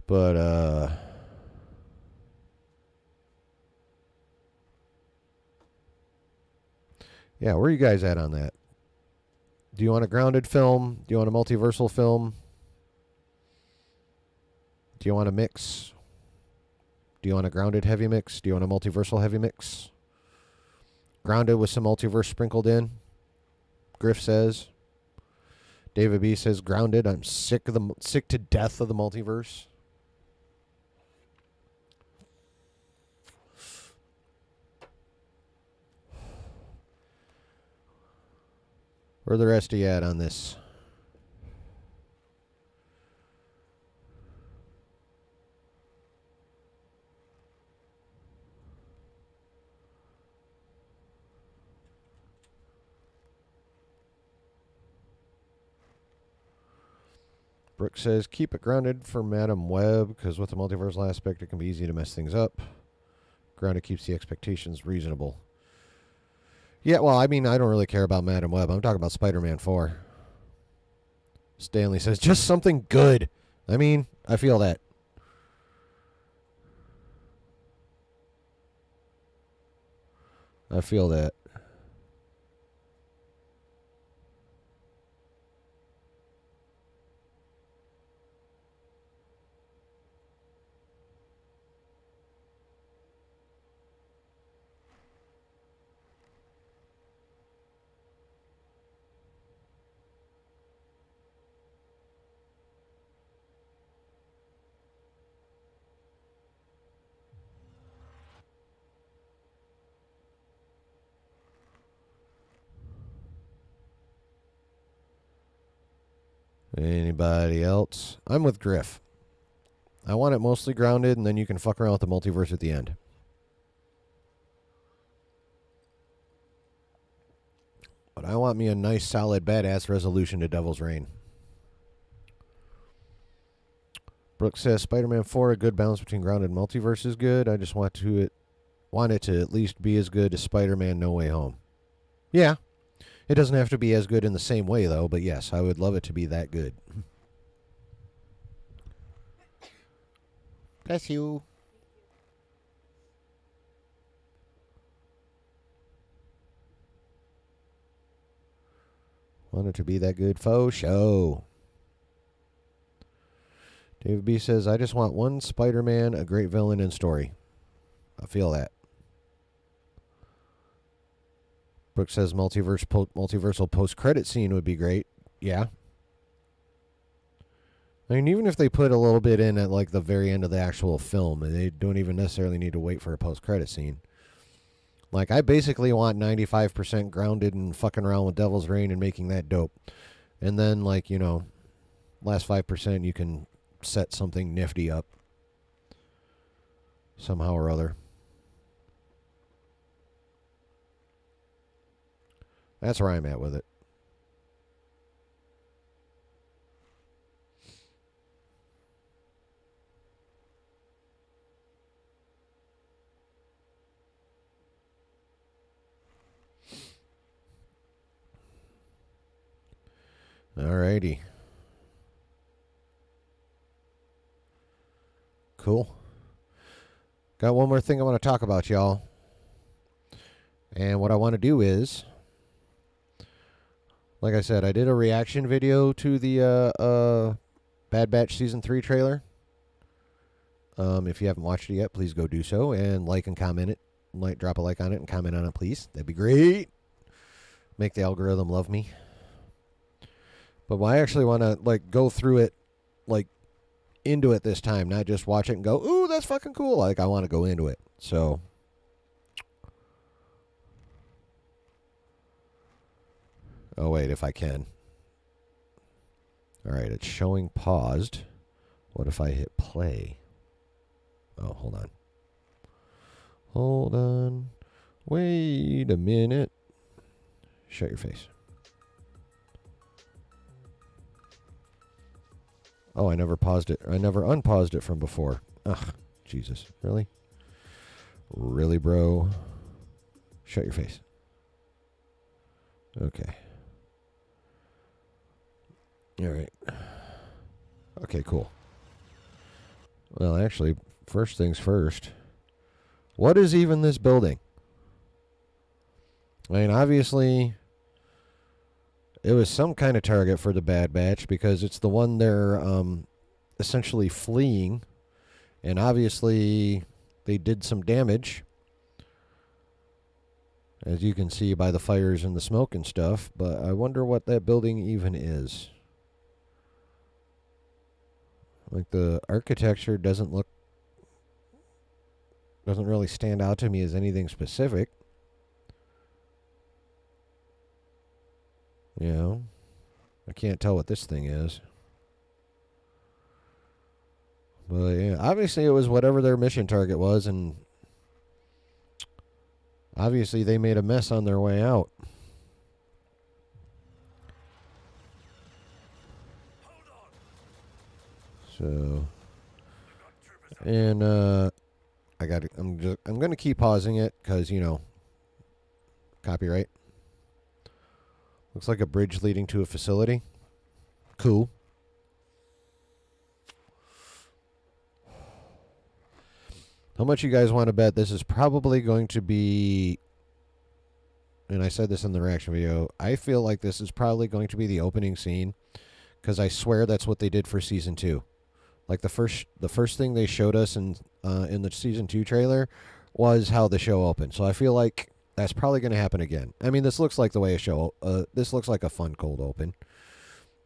But, yeah, where are you guys at on that? Do you want a grounded film? Do you want a multiversal film? Do you want a mix? Do you want a grounded heavy mix? Do you want a multiversal heavy mix? Grounded with some multiverse sprinkled in. Griff says. David B says grounded. I'm sick to death of the multiverse. Where the rest of you at on this? Brooke says, keep it grounded for Madam Web, because with the multiversal aspect, it can be easy to mess things up. Grounded keeps the expectations reasonable. Yeah, well, I mean, I don't really care about Madam Web. I'm talking about Spider-Man 4. Stanley says, just something good. I mean, I feel that. I feel that. Anybody else? I'm with Griff. I want it mostly grounded, and then you can fuck around with the multiverse at the end. But I want me a nice, solid, badass resolution to Devil's Reign. Brooke says, Spider-Man 4, a good balance between grounded and multiverse is good. I just want it to at least be as good as Spider-Man No Way Home. Yeah. It doesn't have to be as good in the same way, though, but yes, I would love it to be that good. Bless you. Want it to be that good? Faux show. David B says, I just want one Spider-Man, a great villain, and story. I feel that. Brooke says multiversal post-credit scene would be great. Yeah. I mean, even if they put a little bit in at like the very end of the actual film, and they don't even necessarily need to wait for a post-credit scene. Like, I basically want 95% grounded and fucking around with Devil's Reign and making that dope. And then, like, you know, last 5% you can set something nifty up. Somehow or other. That's where I'm at with it. Alrighty. Cool. Got one more thing I want to talk about, y'all. And what I want to do is, like I said, I did a reaction video to the Bad Batch Season 3 trailer. If you haven't watched it yet, please go do so and like and comment it. Drop a like on it and comment on it, please. That'd be great. Make the algorithm love me. But I actually want to like go through it, like into it this time, not just watch it and go, "Ooh, that's fucking cool." Like I want to go into it. So, oh wait, if I can. All right, it's showing paused. What if I hit play? Oh, hold on. Hold on. Wait a minute. Shut your face. Oh, I never paused it. I never unpaused it from before. Ugh, Jesus. Really? Really, bro? Shut your face. Okay. All right. Okay, cool. Well, actually, first things first. What is even this building? I mean, obviously, it was some kind of target for the Bad Batch because it's the one they're essentially fleeing. And obviously, they did some damage, as you can see by the fires and the smoke and stuff. But I wonder what that building even is. Like, the architecture doesn't really stand out to me as anything specific. You know, I can't tell what this thing is. But yeah, obviously it was whatever their mission target was, and obviously they made a mess on their way out. So, and I'm gonna keep pausing it because copyright. Looks like a bridge leading to a facility. Cool. How much you guys want to bet this is probably going to be, and I said this in the reaction video, I feel like this is probably going to be the opening scene because I swear that's what they did for season 2. Like the first thing they showed us in the season 2 trailer was how the show opened. So I feel like that's probably going to happen again. I mean, this looks like the way a show. This looks like a fun cold open.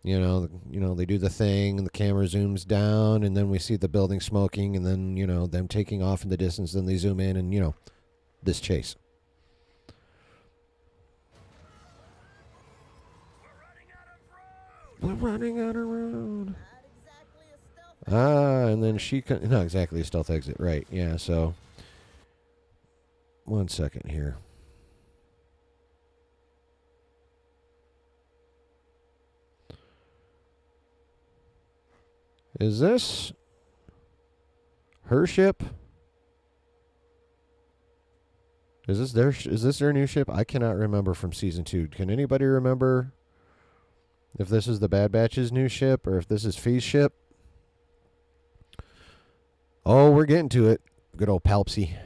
They do the thing, and the camera zooms down, and then we see the building smoking, and then them taking off in the distance. Then they zoom in, and this chase. We're running out of road. And then not exactly a stealth exit, right? Yeah. So, 1 second here. Is this her ship? Is this their new ship? I cannot remember from season 2. Can anybody remember if this is the Bad Batch's new ship or if this is Fee's ship? Oh, we're getting to it. Good old Palpsy.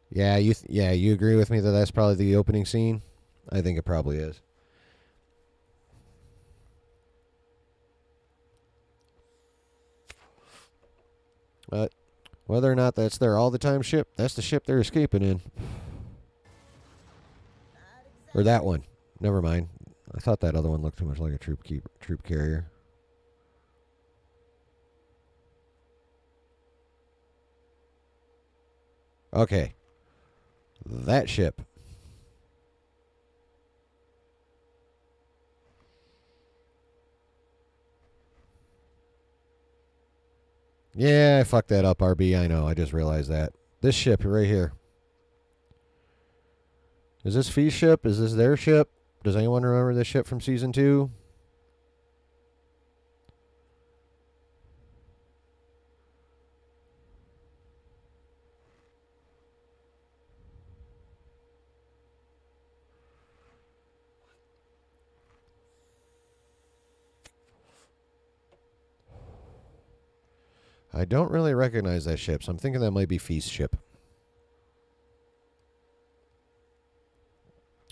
Yeah, you agree with me that that's probably the opening scene? I think it probably is. But whether or not that's their all-the-time ship, that's the ship they're escaping in. Or that one. Never mind. I thought that other one looked too much like a troop carrier. Okay. That ship. Yeah, I fucked that up, RB. I know. I just realized that. This ship right here. Is this Fee's ship? Is this their ship? Does anyone remember this ship from season 2? I don't really recognize that ship, so I'm thinking that might be Fee's ship.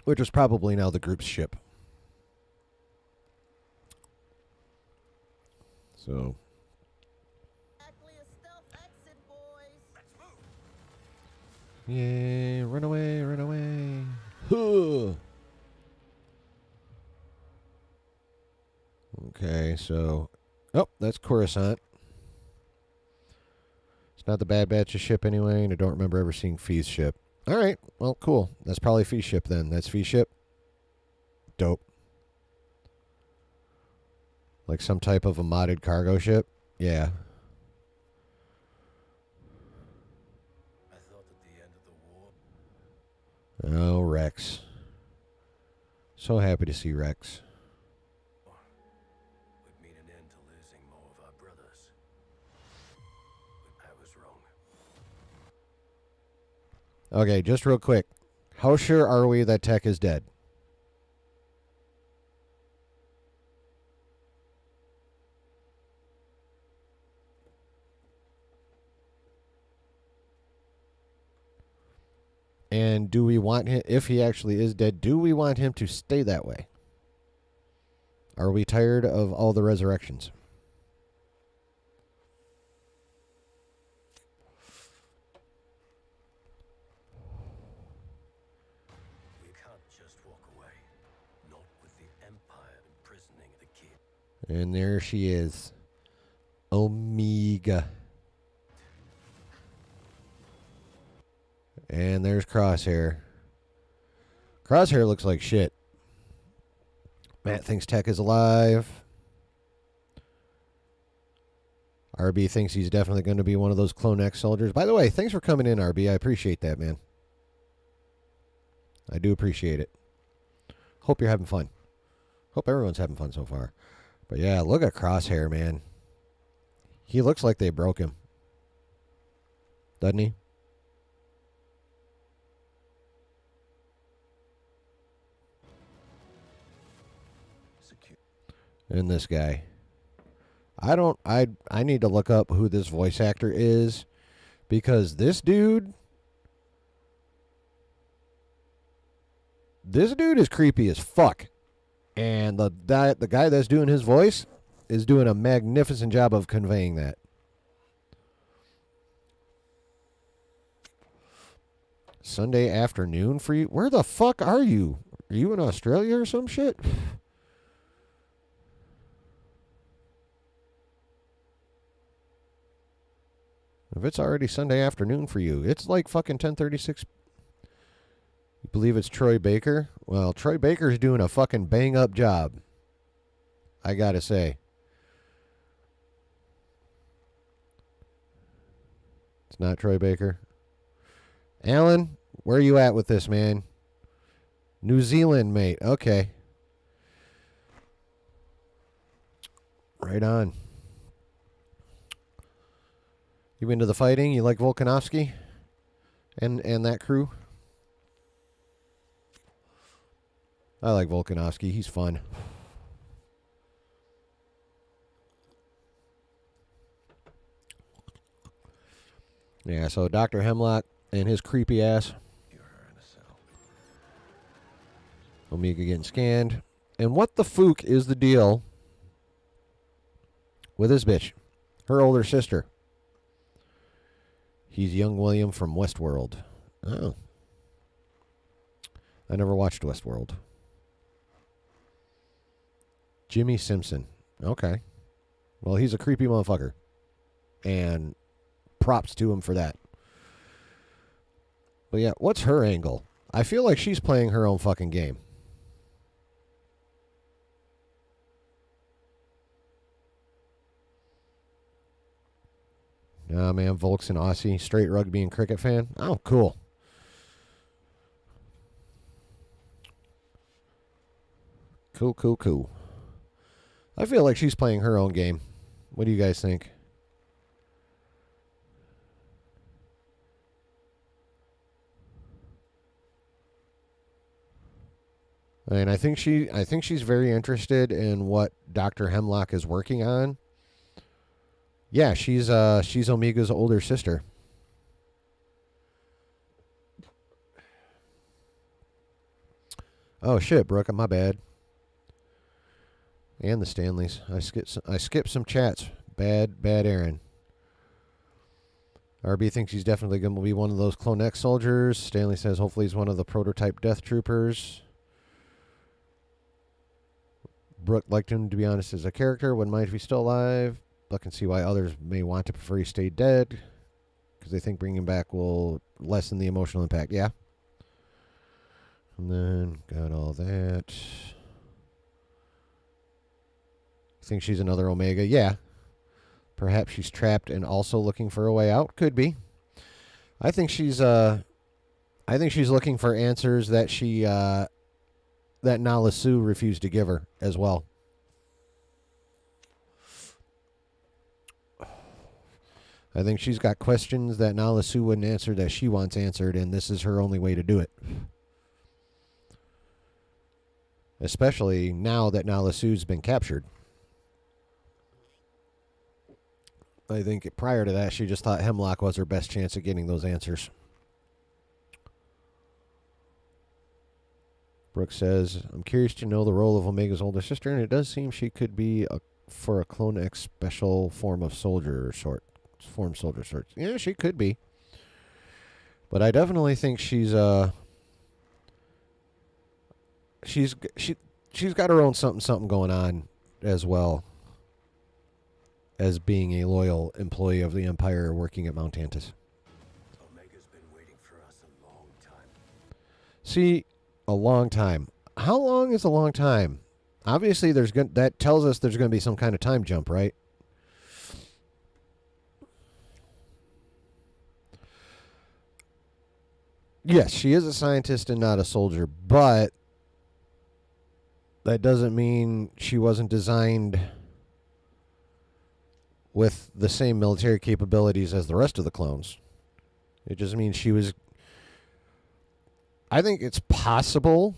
Which is probably now the group's ship. So. Yay, run away, run away. Huh. Okay, so. Oh, that's Coruscant. It's not the Bad Batch's ship anyway, and I don't remember ever seeing Fee's ship. All right, well, cool. That's probably Fee's ship then. That's Fee's ship. Dope. Like some type of a modded cargo ship? Yeah. I thought at the end of the war. Oh, Rex. So happy to see Rex. Would mean an end to losing more of our brothers. But I was wrong. Okay, just real quick. How sure are we that Tech is dead? And do we want him, if he actually is dead, do we want him to stay that way? Are we tired of all the resurrections? We can't just walk away. Not with the Empire imprisoning the kid. And there she is. Omega. And there's Crosshair. Crosshair looks like shit. Matt thinks Tech is alive. RB thinks he's definitely going to be one of those Clone X soldiers. By the way, thanks for coming in, RB. I appreciate that, man. I do appreciate it. Hope you're having fun. Hope everyone's having fun so far. But yeah, look at Crosshair, man. He looks like they broke him. Doesn't he? And this guy. I need to look up who this voice actor is, because this dude is creepy as fuck. And the guy that's doing his voice is doing a magnificent job of conveying that. Sunday afternoon for you? Where the fuck are you? Are you in Australia or some shit? If it's already Sunday afternoon for you, it's like fucking 10:36. You believe it's Troy Baker? Well, Troy Baker's doing a fucking bang up job, I gotta say. It's not Troy Baker. Alan, where are you at with this, man? New Zealand, mate. Okay. Right on. You into the fighting? You like Volkanovski and that crew? I like Volkanovski. He's fun. Yeah, so Dr. Hemlock and his creepy ass. Omega getting scanned. And what the fook is the deal with this bitch? Her older sister. He's young William from Westworld. Oh. I never watched Westworld. Jimmy Simpson. Okay. Well, he's a creepy motherfucker. And props to him for that. But yeah, what's her angle? I feel like she's playing her own fucking game. Nah, man, Volk's an Aussie, straight rugby and cricket fan. Oh, cool. Cool. I feel like she's playing her own game. What do you guys think? And I think she's very interested in what Dr. Hemlock is working on. Yeah, she's Omega's older sister. Oh shit, Brooke, my bad. And the Stanleys. I skipped some chats. Bad Aaron. RB thinks he's definitely going to be one of those Clone X soldiers. Stanley says hopefully he's one of the prototype Death Troopers. Brooke liked him, to be honest, as a character. Wouldn't mind if he's still alive. Look and see why others may want to prefer he stay dead, because they think bringing him back will lessen the emotional impact. Yeah. And then got all that. Think she's another Omega? Yeah. Perhaps she's trapped and also looking for a way out. Could be. I think she's looking for answers that that Nala Sue refused to give her as well. I think she's got questions that Nala Sue wouldn't answer that she wants answered, and this is her only way to do it. Especially now that Nala Sue's been captured. I think prior to that, she just thought Hemlock was her best chance at getting those answers. Brooke says, I'm curious to know the role of Omega's older sister, and it does seem she could be for a Clone X special form of soldier sort. Yeah, she could be. But I definitely think she's got her own something going on as well as being a loyal employee of the Empire working at Mount Tantus. Omega's been waiting for us a long time. See, a long time. How long is a long time? Obviously, that tells us there's going to be some kind of time jump, right? Yes, she is a scientist and not a soldier, but that doesn't mean she wasn't designed with the same military capabilities as the rest of the clones. It just means she was... I think it's possible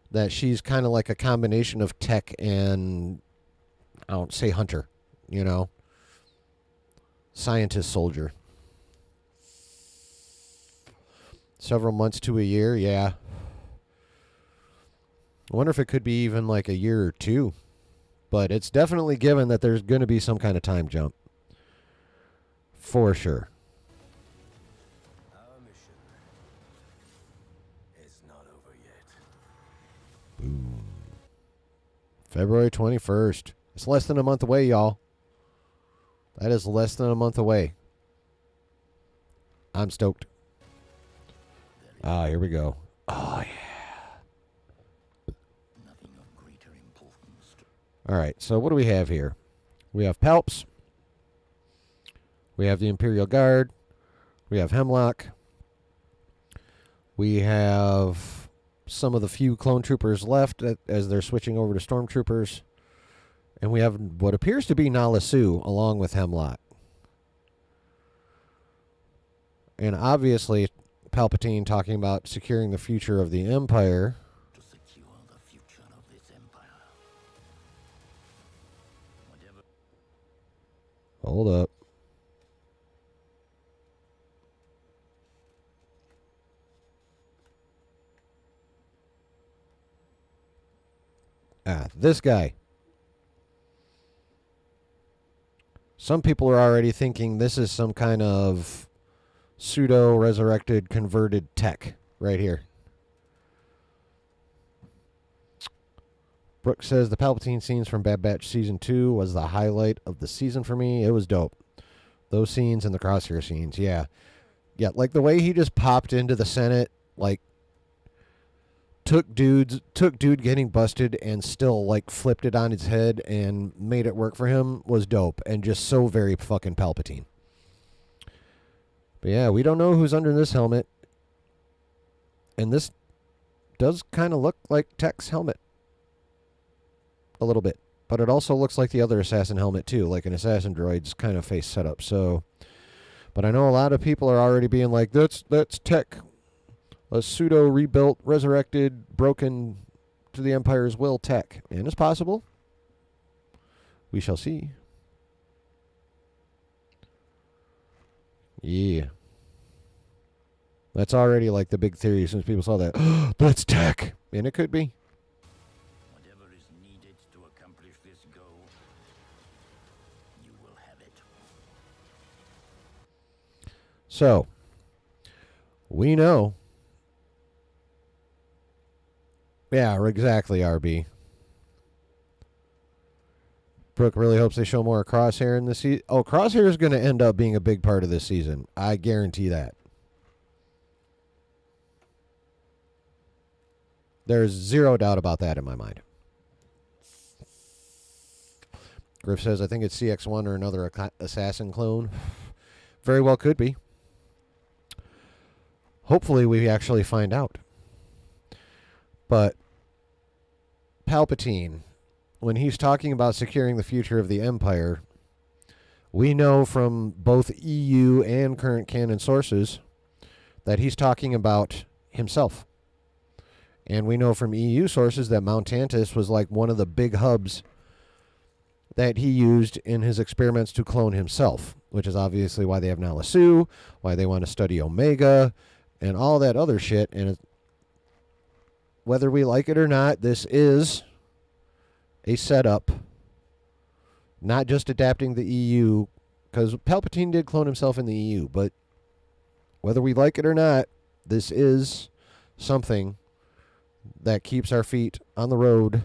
that she's kind of like a combination of tech and, I don't say hunter, you know, scientist soldier. Several months to a year, yeah. I wonder if it could be even like a year or two. But it's definitely given that there's going to be some kind of time jump. For sure. Our mission is not over yet. Boom. February 21st. It's less than a month away, y'all. That is less than a month away. I'm stoked. Ah, here we go. Oh, yeah. Nothing of greater importance. All right, so what do we have here? We have Palps. We have the Imperial Guard. We have Hemlock. We have some of the few clone troopers left as they're switching over to stormtroopers. And we have what appears to be Nala Su along with Hemlock. And obviously, Palpatine talking about securing the future of the Empire. To secure the future of this empire. Whatever. Hold up. Ah, this guy. Some people are already thinking this is some kind of pseudo-resurrected, converted tech right here. Brooke says the Palpatine scenes from Bad Batch Season 2 was the highlight of the season for me. It was dope. Those scenes and the Crosshair scenes, yeah. Yeah, like the way he just popped into the Senate, like, took dude getting busted and still, like, flipped it on his head and made it work for him was dope and just so very fucking Palpatine. But yeah, we don't know who's under this helmet. And this does kind of look like Tech's helmet. A little bit. But it also looks like the other assassin helmet too, like an assassin droid's kind of face setup. So, but I know a lot of people are already being like, that's Tech. A pseudo rebuilt, resurrected, broken to the Empire's will Tech. And it's possible. We shall see. Yeah. That's already like the big theory since people saw that. That's Tech. And it could be. Whatever is needed to accomplish this goal, you will have it. So, we know. Yeah, exactly, RB. Brooke really hopes they show more of Crosshair in this season. Oh, Crosshair is going to end up being a big part of this season. I guarantee that. There's zero doubt about that in my mind. Griff says, I think it's CX-1 or another assassin clone. Very well could be. Hopefully we actually find out. But Palpatine, when he's talking about securing the future of the Empire, we know from both EU and current canon sources that he's talking about himself. And we know from EU sources that Mount Tantus was like one of the big hubs that he used in his experiments to clone himself, which is obviously why they have Nala Su, why they want to study Omega, and all that other shit. And whether we like it or not, this is a setup, not just adapting the EU, because Palpatine did clone himself in the EU, but whether we like it or not, this is something that keeps our feet on the road,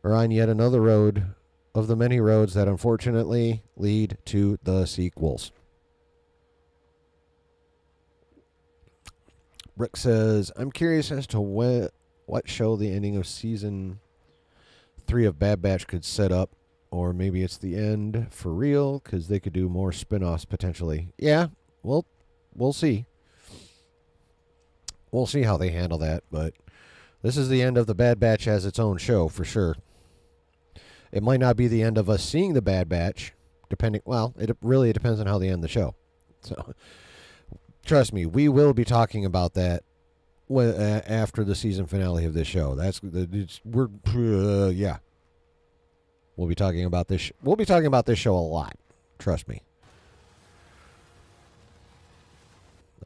or on yet another road of the many roads that unfortunately lead to the sequels. Rick says, I'm curious as to what show the ending of Season 3 of Bad Batch could set up, or maybe it's the end for real, because they could do more spin-offs potentially. Yeah, well, we'll see. We'll see how they handle that, but this is the end of the Bad Batch as its own show, for sure. It might not be the end of us seeing the Bad Batch, depending. Well, it really depends on how they end the show. So, trust me, we will be talking about that after the season finale of this show. Yeah. We'll be talking about this. We'll be talking about this show a lot. Trust me.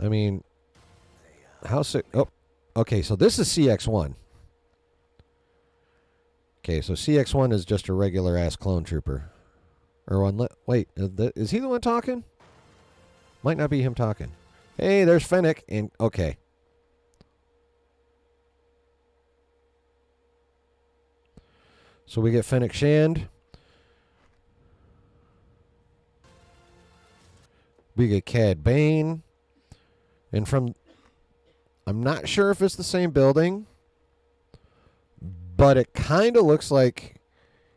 I mean, how sick? Oh, okay. So this is CX1. Okay, so CX1 is just a regular ass clone trooper. Or one. Wait, is he the one talking? Might not be him talking. Hey, there's Fennec. And okay. So we get Fennec Shand. We get Cad Bane. And from... I'm not sure if it's the same building. But it kind of looks like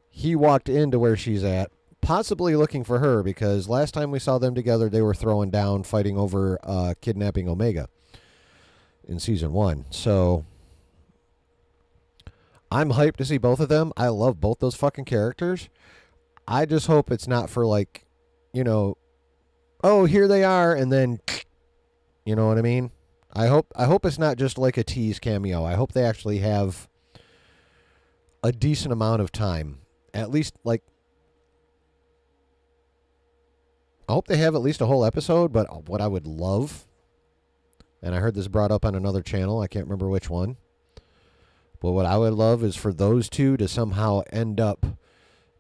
he walked into where she's at. Possibly looking for her. Because last time we saw them together, they were throwing down, fighting over kidnapping Omega. In Season 1. So... I'm hyped to see both of them. I love both those fucking characters. I just hope it's not for like, you know, oh, here they are, and then, you know what I mean? I hope it's not just like a tease cameo. I hope they actually have a decent amount of time. At least, like, I hope they have at least a whole episode, but what I would love, and I heard this brought up on another channel, I can't remember which one, but what I would love is for those two to somehow end up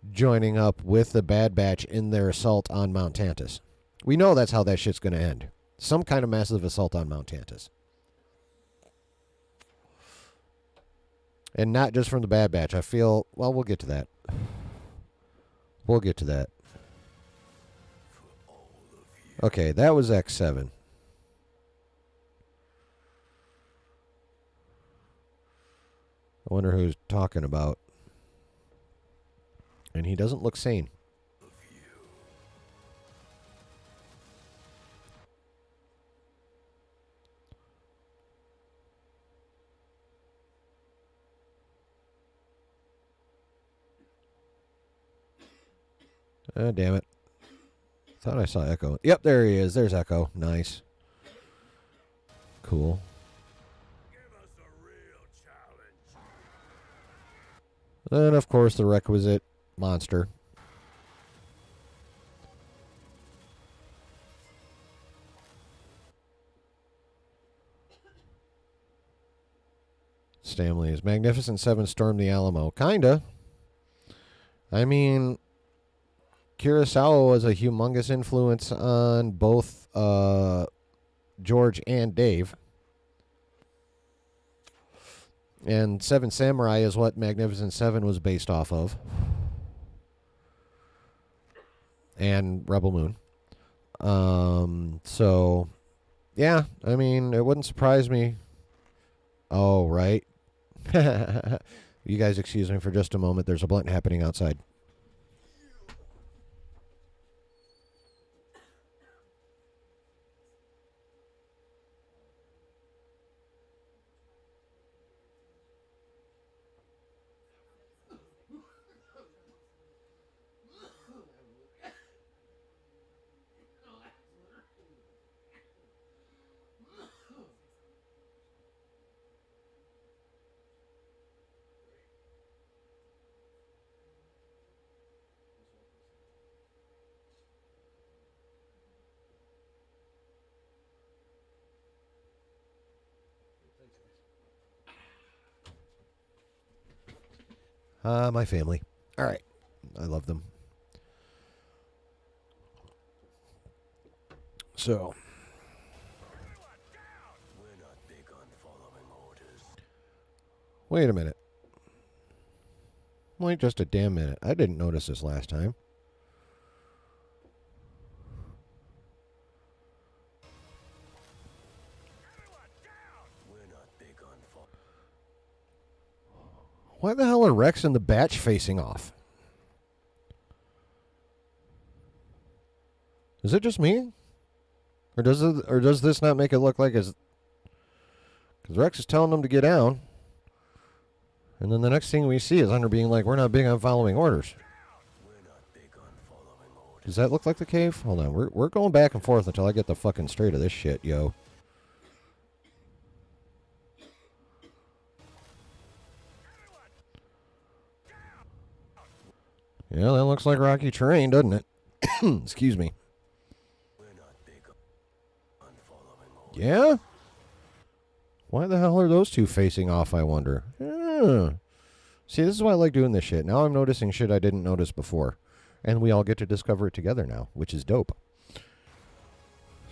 joining up with the Bad Batch in their assault on Mount Tantus. We know that's how that shit's going to end. Some kind of massive assault on Mount Tantus. And not just from the Bad Batch. I feel... Well, we'll get to that. We'll get to that. Okay, that was X7. I wonder who he's talking about. And he doesn't look sane. Oh, damn it. Thought I saw Echo. Yep, there he is. There's Echo. Nice. Cool. And, of course, the requisite monster. Stanley's Magnificent Seven stormed the Alamo. Kinda. I mean, Kurosawa was a humongous influence on both George and Dave. And Seven Samurai is what Magnificent Seven was based off of. And Rebel Moon. So, yeah, I mean, it wouldn't surprise me. Oh, right. You guys excuse me for just a moment. There's a blunt happening outside. My family. All right. I love them. So. We're not big on following orders. Wait a minute. Wait just a damn minute. I didn't notice this last time. We're not big on Why the hell are Rex and the Batch facing off? Is it just me? Or does this not make it look like it's... Because Rex is telling them to get down. And then the next thing we see is Hunter being like, we're not big on following orders. We're not big on following orders. Does that look like the cave? Hold on. We're going back and forth until I get the fucking straight of this shit, yo. Yeah, that looks like rocky terrain, doesn't it? Excuse me. We're not big on following orders. Yeah? Why the hell are those two facing off, I wonder? See, this is why I like doing this shit. Now I'm noticing shit I didn't notice before. And we all get to discover it together now, which is dope.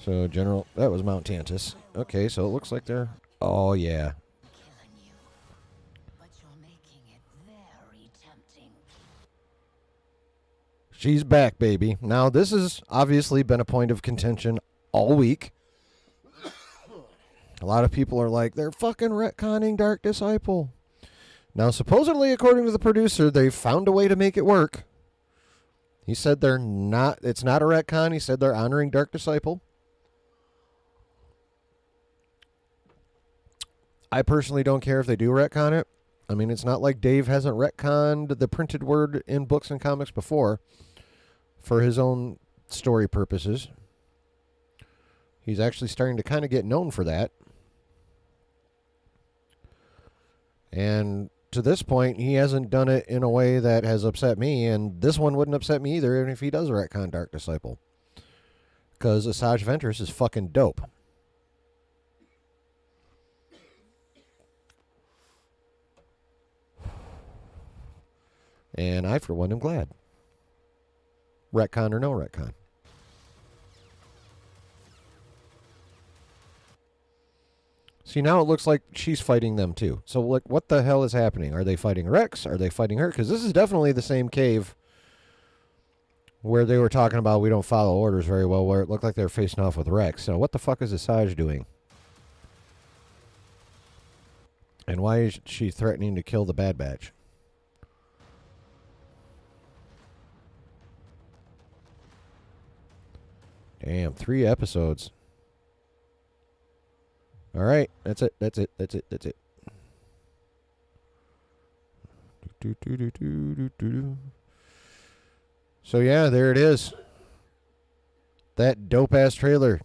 So, General, that was Mount Tantus. Okay, so it looks like they're... Oh, yeah. Killing you, but you're making it very tempting. She's back, baby. Now, this has obviously been a point of contention all week. A lot of people are like, they're fucking retconning Dark Disciple. Now, supposedly, according to the producer, they've found a way to make it work. He said it's not a retcon. He said they're honoring Dark Disciple. I personally don't care if they do retcon it. I mean, it's not like Dave hasn't retconned the printed word in books and comics before for his own story purposes. He's actually starting to kind of get known for that. And to this point, he hasn't done it in a way that has upset me, and this one wouldn't upset me either, even if he does retcon Dark Disciple. Because Asajj Ventress is fucking dope. And I, for one, am glad. Retcon or no retcon. See, now it looks like she's fighting them, too. So, like, what the hell is happening? Are they fighting Rex? Are they fighting her? Because this is definitely the same cave where they were talking about we don't follow orders very well, where it looked like they were facing off with Rex. So, what the fuck is Asajj doing? And why is she threatening to kill the Bad Batch? Damn, 3 episodes. All right, that's it. So yeah, there it is. That dope-ass trailer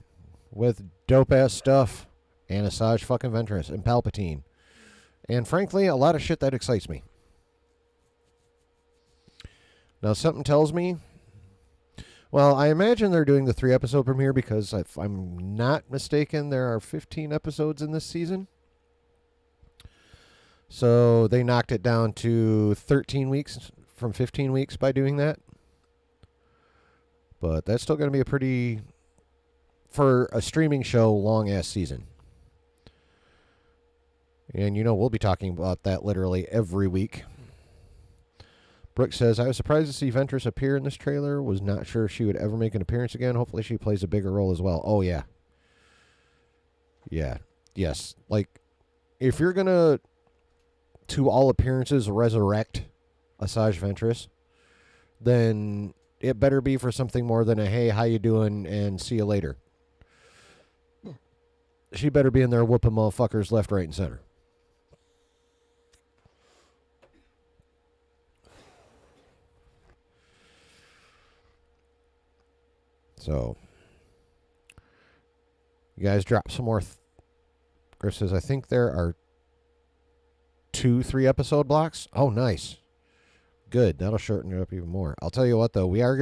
with dope-ass stuff and Asajj fucking Ventress and Palpatine. And frankly, a lot of shit that excites me. Now, something tells me... Well, I imagine they're doing the 3-episode premiere because if I'm not mistaken, there are 15 episodes in this season. So they knocked it down to 13 weeks from 15 weeks by doing that. But that's still going to be a pretty, for a streaming show, long-ass season. And, you know, we'll be talking about that literally every week. Brooke says, I was surprised to see Ventress appear in this trailer. Was not sure if she would ever make an appearance again. Hopefully she plays a bigger role as well. Oh, yeah. Yeah. Yes. Like, if you're going to all appearances, resurrect Asajj Ventress, then it better be for something more than a, hey, how you doing, and see you later. She better be in there whooping motherfuckers left, right, and center. So, you guys drop some more. Griff says, I think there are 2 3-episode blocks. Oh, nice. Good. That'll shorten it up even more. I'll tell you what, though. We're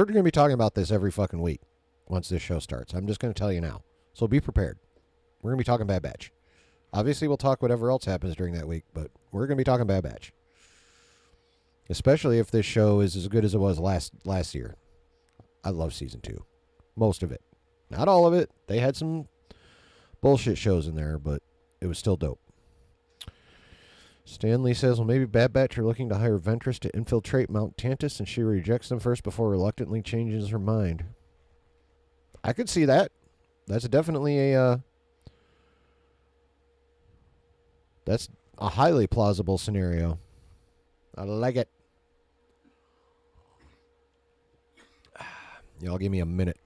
gonna be talking about this every fucking week once this show starts. I'm just going to tell you now. So be prepared. We're going to be talking Bad Batch. Obviously, we'll talk whatever else happens during that week, but we're going to be talking Bad Batch. Especially if this show is as good as it was last year. I love season 2. Most of it. Not all of it. They had some bullshit shows in there, but it was still dope. Stanley says, well, maybe Bad Batch are looking to hire Ventress to infiltrate Mount Tantus, and she rejects them first before reluctantly changes her mind. I could see that. That's definitely that's a highly plausible scenario. I like it. Y'all give me a minute.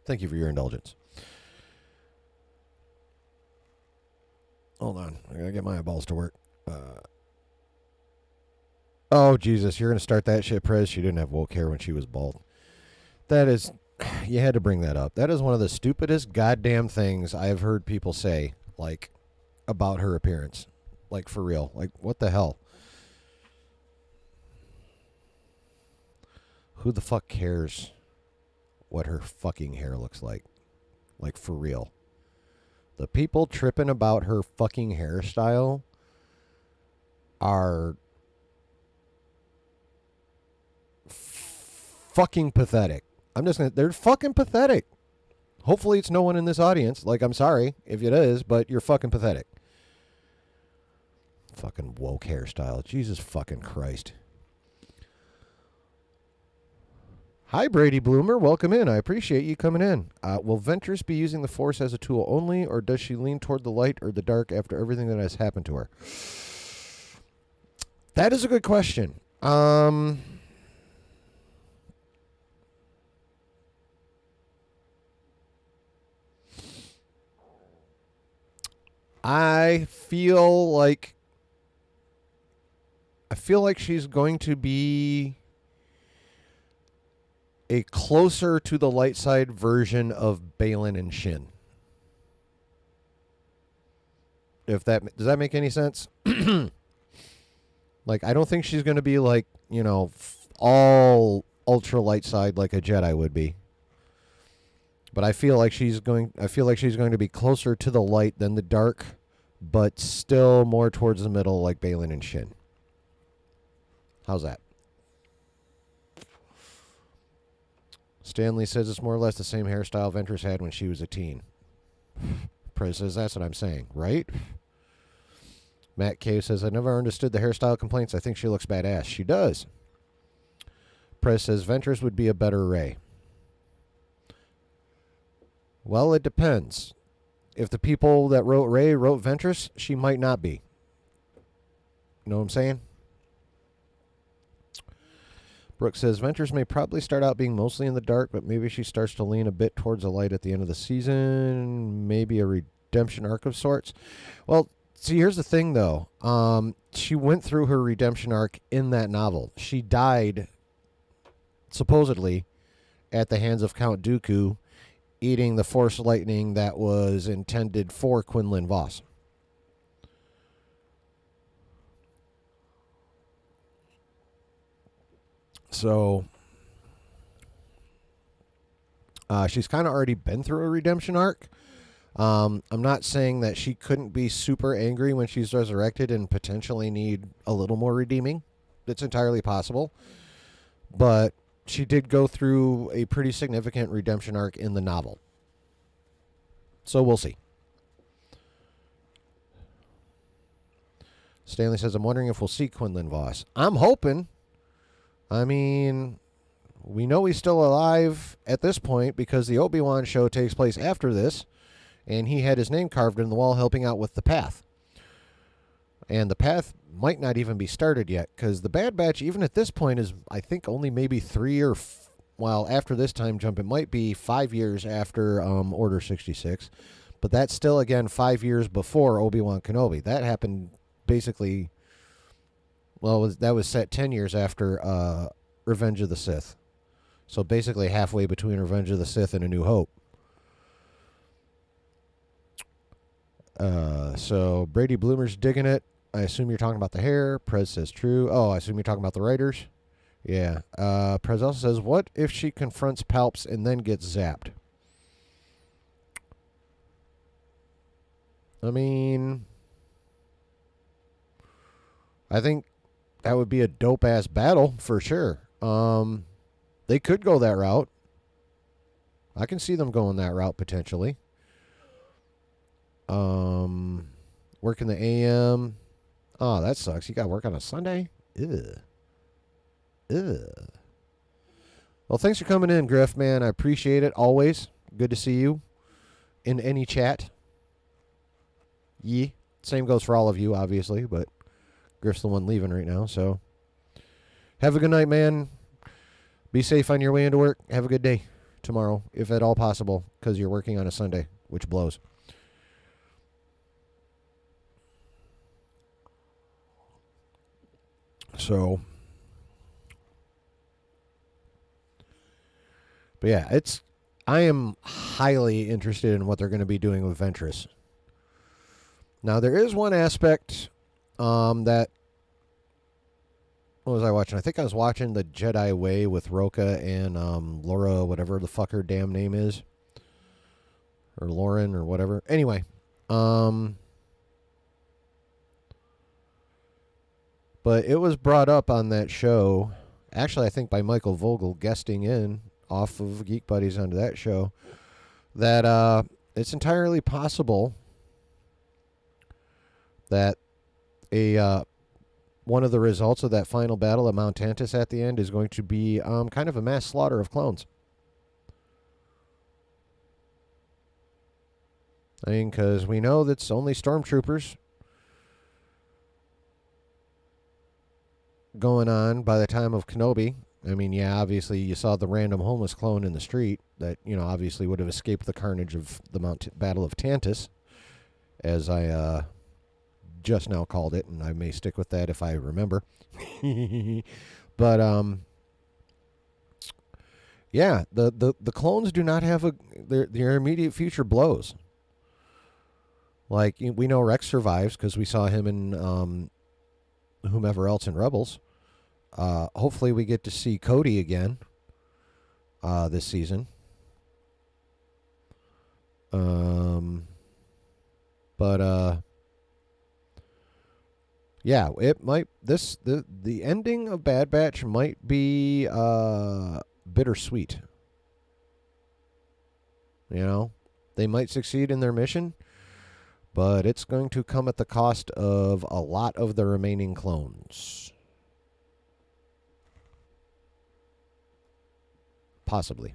Thank you for your indulgence. Hold on. I gotta get my eyeballs to work. Oh, Jesus. You're going to start that shit, Prez? She didn't have woke hair when she was bald. That is... You had to bring that up. That is one of the stupidest goddamn things I've heard people say, like, about her appearance. Like, for real. Like, what the hell? Who the fuck cares what her fucking hair looks like? Like, for real. The people tripping about her fucking hairstyle are fucking pathetic. They're fucking pathetic. Hopefully it's no one in this audience. Like, I'm sorry if it is, but you're fucking pathetic. Fucking woke hairstyle. Jesus fucking Christ. Hi, Brady Bloomer. Welcome in. I appreciate you coming in. Will Ventress be using the Force as a tool only, or does she lean toward the light or the dark after everything that has happened to her? That is a good question. I feel like she's going to be a closer to the light side version of Balin and Shin. Does that make any sense? Like, I don't think she's going to be like, all ultra light side like a Jedi would be. But I feel like she's going to be closer to the light than the dark, but still more towards the middle like Balin and Shin. How's that? Stanley says it's more or less the same hairstyle Ventress had when she was a teen. Prez says that's what I'm saying, right? Matt Cave says, I never understood the hairstyle complaints. I think she looks badass. She does. Prez says Ventress would be a better Rey. Well, it depends. If the people that wrote Rey wrote Ventress, she might not be. You know what I'm saying? Brooke says, Ventress may probably start out being mostly in the dark, but maybe she starts to lean a bit towards the light at the end of the season. Maybe a redemption arc of sorts. Well, see, here's the thing, though. She went through her redemption arc in that novel. She died, supposedly, at the hands of Count Dooku, eating the Force lightning that was intended for Quinlan Vos. So, she's kind of already been through a redemption arc. I'm not saying that she couldn't be super angry when she's resurrected and potentially need a little more redeeming. It's entirely possible. But she did go through a pretty significant redemption arc in the novel. So we'll see. Stanley says, I'm wondering if we'll see Quinlan Vos. I'm hoping. I mean, we know he's still alive at this point because the Obi-Wan show takes place after this, and he had his name carved in the wall helping out with the path. And the path might not even be started yet because the Bad Batch, even at this point, is, I think, only maybe 3 or, after this time jump, it might be 5 years after Order 66. But that's still, again, 5 years before Obi-Wan Kenobi. That happened basically, that was set 10 years after Revenge of the Sith. So basically halfway between Revenge of the Sith and A New Hope. So Brady Bloomer's digging it. I assume you're talking about the hair. Prez says true. Oh, I assume you're talking about the writers. Yeah. Prez also says, what if she confronts Palps and then gets zapped? I mean, I think that would be a dope-ass battle for sure. They could go that route. I can see them going that route potentially. Working the AM. Oh, that sucks. You got to work on a Sunday? Ugh. Well, thanks for coming in, Griff, man. I appreciate it. Always. Good to see you in any chat. Yeah. Same goes for all of you, obviously, but Griff's the one leaving right now, so have a good night, man. Be safe on your way into work. Have a good day. tomorrow, if at all possible, because you're working on a Sunday, which blows. So, but yeah, I am highly interested in what they're going to be doing with Ventress. Now, there is one aspect that, what was I watching? I think I was watching The Jedi Way with Roka and Laura, whatever the fuck her damn name is. Or Lauren or whatever. Anyway. But it was brought up on that show, actually I think by Michael Vogel guesting in off of Geek Buddies onto that show, that it's entirely possible that one of the results of that final battle at Mount Tantus at the end is going to be kind of a mass slaughter of clones. I mean, because we know that's only stormtroopers going on by the time of Kenobi. I mean, yeah, obviously you saw the random homeless clone in the street that, obviously would have escaped the carnage of the Battle of Tantus, as I just now called it, and I may stick with that if I remember. But yeah, the clones do not have their immediate future blows. Like, we know Rex survives because we saw him in whomever else in Rebels. Hopefully we get to see Cody again this season. But yeah, it might the ending of Bad Batch might be bittersweet. They might succeed in their mission, but it's going to come at the cost of a lot of the remaining clones. Possibly.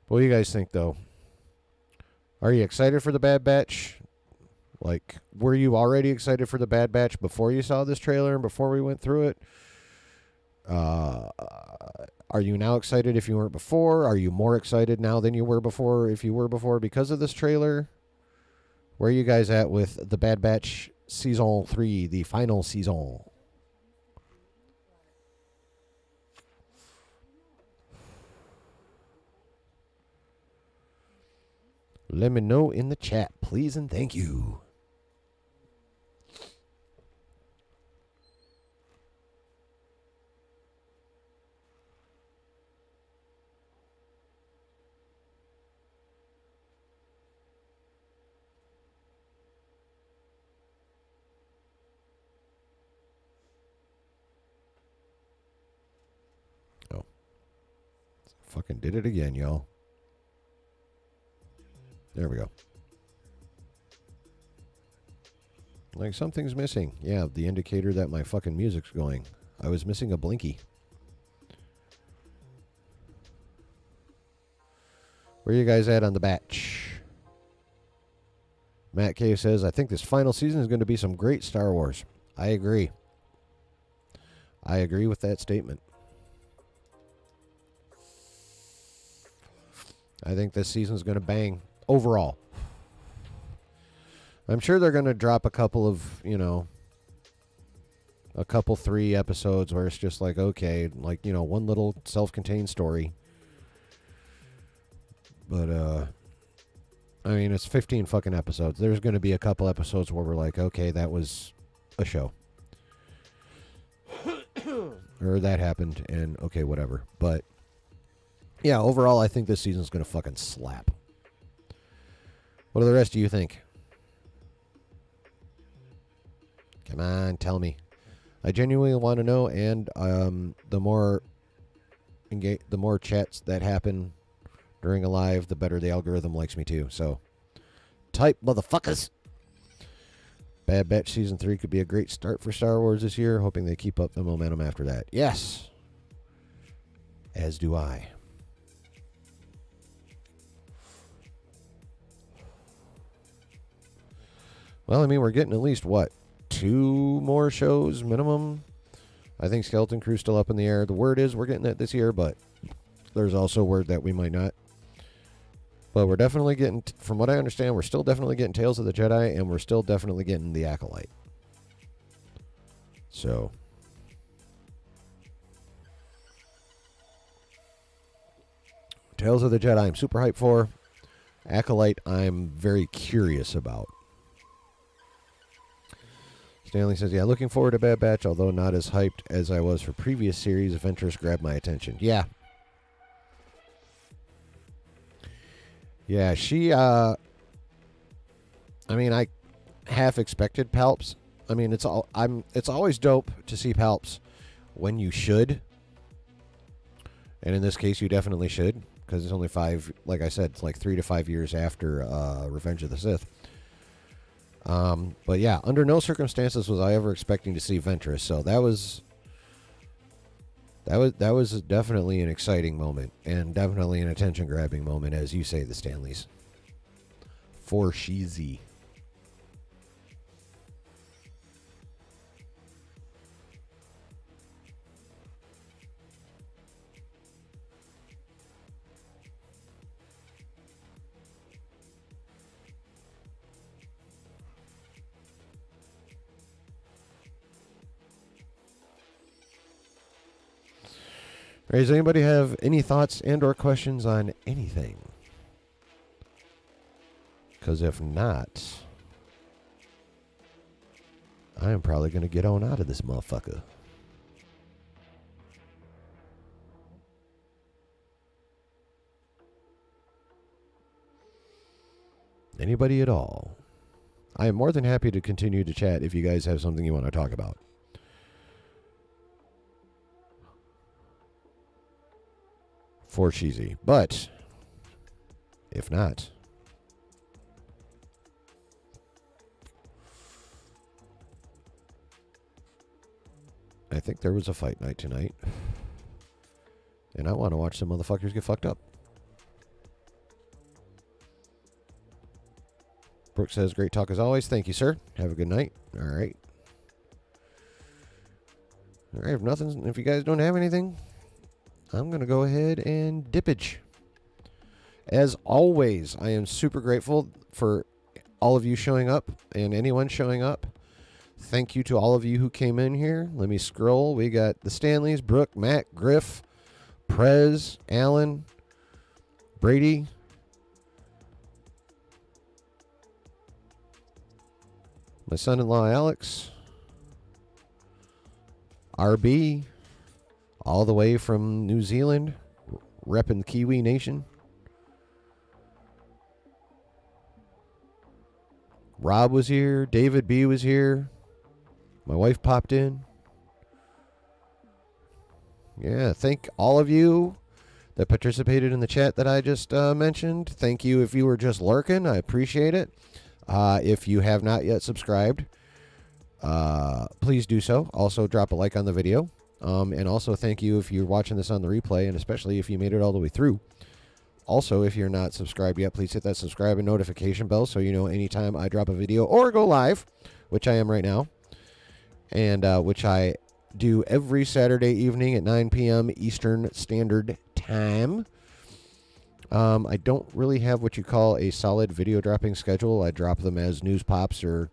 What do you guys think, though? Are you excited for the Bad Batch? Like, were you already excited for the Bad Batch before you saw this trailer and before we went through it? Are you now excited if you weren't before? Are you more excited now than you were before if you were before because of this trailer? Where are you guys at with the Bad Batch Season 3, the final season? Let me know in the chat, please and thank you. Oh. Fucking did it again, y'all. There we go. Like, something's missing. Yeah, the indicator that my fucking music's going. I was missing a blinky. Where are you guys at on the batch? Matt K says, I think this final season is going to be some great Star Wars. I agree. I agree with that statement. I think this season's going to bang overall. I'm sure they're going to drop a couple of, a couple 3 episodes where it's just like, okay, like, one little self-contained story. But, I mean, it's 15 fucking episodes. There's going to be a couple episodes where we're like, okay, that was a show. Or that happened, and okay, whatever. But, yeah, overall, I think this season's going to fucking slap. What do the rest of you think? Come on, tell me. I genuinely want to know, and the more chats that happen during a live, the better the algorithm likes me too. So, type, motherfuckers. Bad Batch Season 3 could be a great start for Star Wars this year, hoping they keep up the momentum after that. Yes. As do I. Well, I mean, we're getting at least, 2 2 more shows minimum. I think Skeleton Crew's still up in the air. The word is we're getting that this year, but there's also word that we might not. But we're definitely getting, from what I understand, we're still definitely getting Tales of the Jedi, and we're still definitely getting The Acolyte. So, Tales of the Jedi I'm super hyped for. Acolyte I'm very curious about. Stanley says, yeah, looking forward to Bad Batch, although not as hyped as I was for previous series. If interest grabbed my attention. Yeah. Yeah, she, I mean, I half expected Palps. I mean, it's always dope to see Palps when you should. And in this case, you definitely should. Because it's only 5, like I said, it's like 3 to 5 years after Revenge of the Sith. But yeah, under no circumstances was I ever expecting to see Ventress, so that was definitely an exciting moment, and definitely an attention-grabbing moment, as you say, the Stanleys. For Sheezy. Right, does anybody have any thoughts and or questions on anything? Because if not, I am probably going to get on out of this motherfucker. Anybody at all? I am more than happy to continue to chat if you guys have something you want to talk about. For cheesy. But if not, I think there was a fight night tonight, and I want to watch some motherfuckers get fucked up. Brooke says, great talk as always. Thank you, sir. Have a good night. All right. All right, if you guys don't have anything, I'm going to go ahead and dippage. As always, I am super grateful for all of you showing up and anyone showing up. Thank you to all of you who came in here. Let me scroll. We got the Stanleys, Brooke, Matt, Griff, Prez, Alan, Brady, my son-in-law, Alex, RB, all the way from New Zealand, repping Kiwi Nation. Rob was here. David B was here. My wife popped in. Yeah, thank all of you that participated in the chat that I just mentioned. Thank you if you were just lurking. I appreciate it. If you have not yet subscribed, please do so. Also, drop a like on the video. And also, thank you if you're watching this on the replay, and especially if you made it all the way through. Also, if you're not subscribed yet, please hit that subscribe and notification bell so you know anytime I drop a video or go live, which I am right now, and which I do every Saturday evening at 9 p.m. Eastern Standard Time. I don't really have what you call a solid video dropping schedule. I drop them as news pops or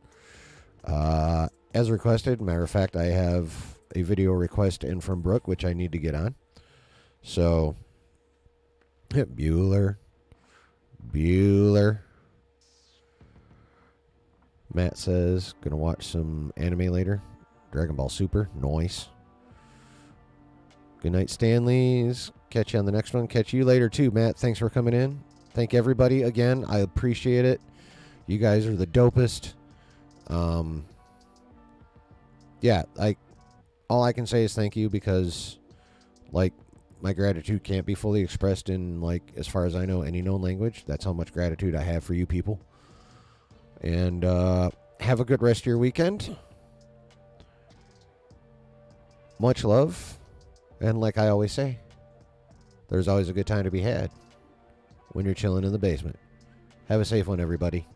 as requested. Matter of fact, I have a video request in from Brooke, which I need to get on. So, Bueller. Matt says, gonna watch some anime later. Dragon Ball Super. Nice. Good night, Stanleys. Catch you on the next one. Catch you later, too, Matt. Thanks for coming in. Thank everybody again. I appreciate it. You guys are the dopest. Yeah, all I can say is thank you because, like, my gratitude can't be fully expressed in, like, as far as I know, any known language. That's how much gratitude I have for you people. And have a good rest of your weekend. Much love. And like I always say, there's always a good time to be had when you're chilling in the basement. Have a safe one, everybody.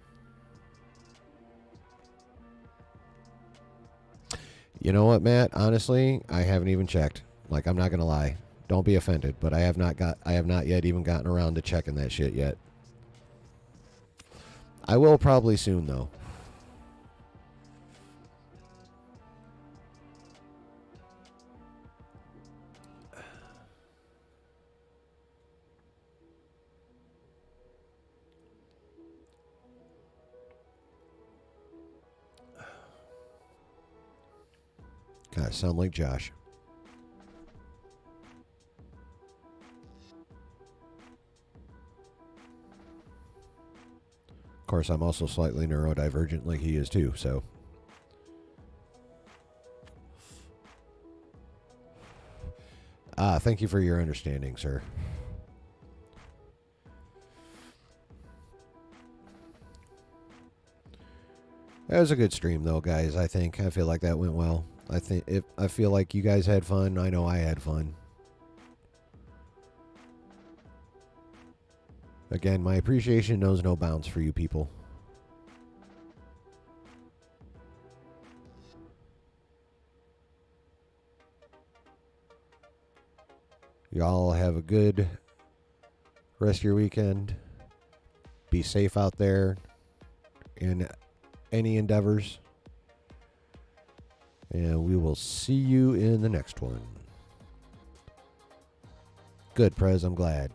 You know what, Matt? Honestly, I haven't even checked. Like, I'm not gonna lie. Don't be offended, but I have not yet even gotten around to checking that shit yet. I will probably soon though. God, I sound like Josh. Of course, I'm also slightly neurodivergent like he is too, so. Thank you for your understanding, sir. That was a good stream, though, guys. I feel like that went well. I feel like you guys had fun. I know I had fun. Again, my appreciation knows no bounds for you people. Y'all have a good rest of your weekend. Be safe out there in any endeavors. And we will see you in the next one. Good, Prez. I'm glad.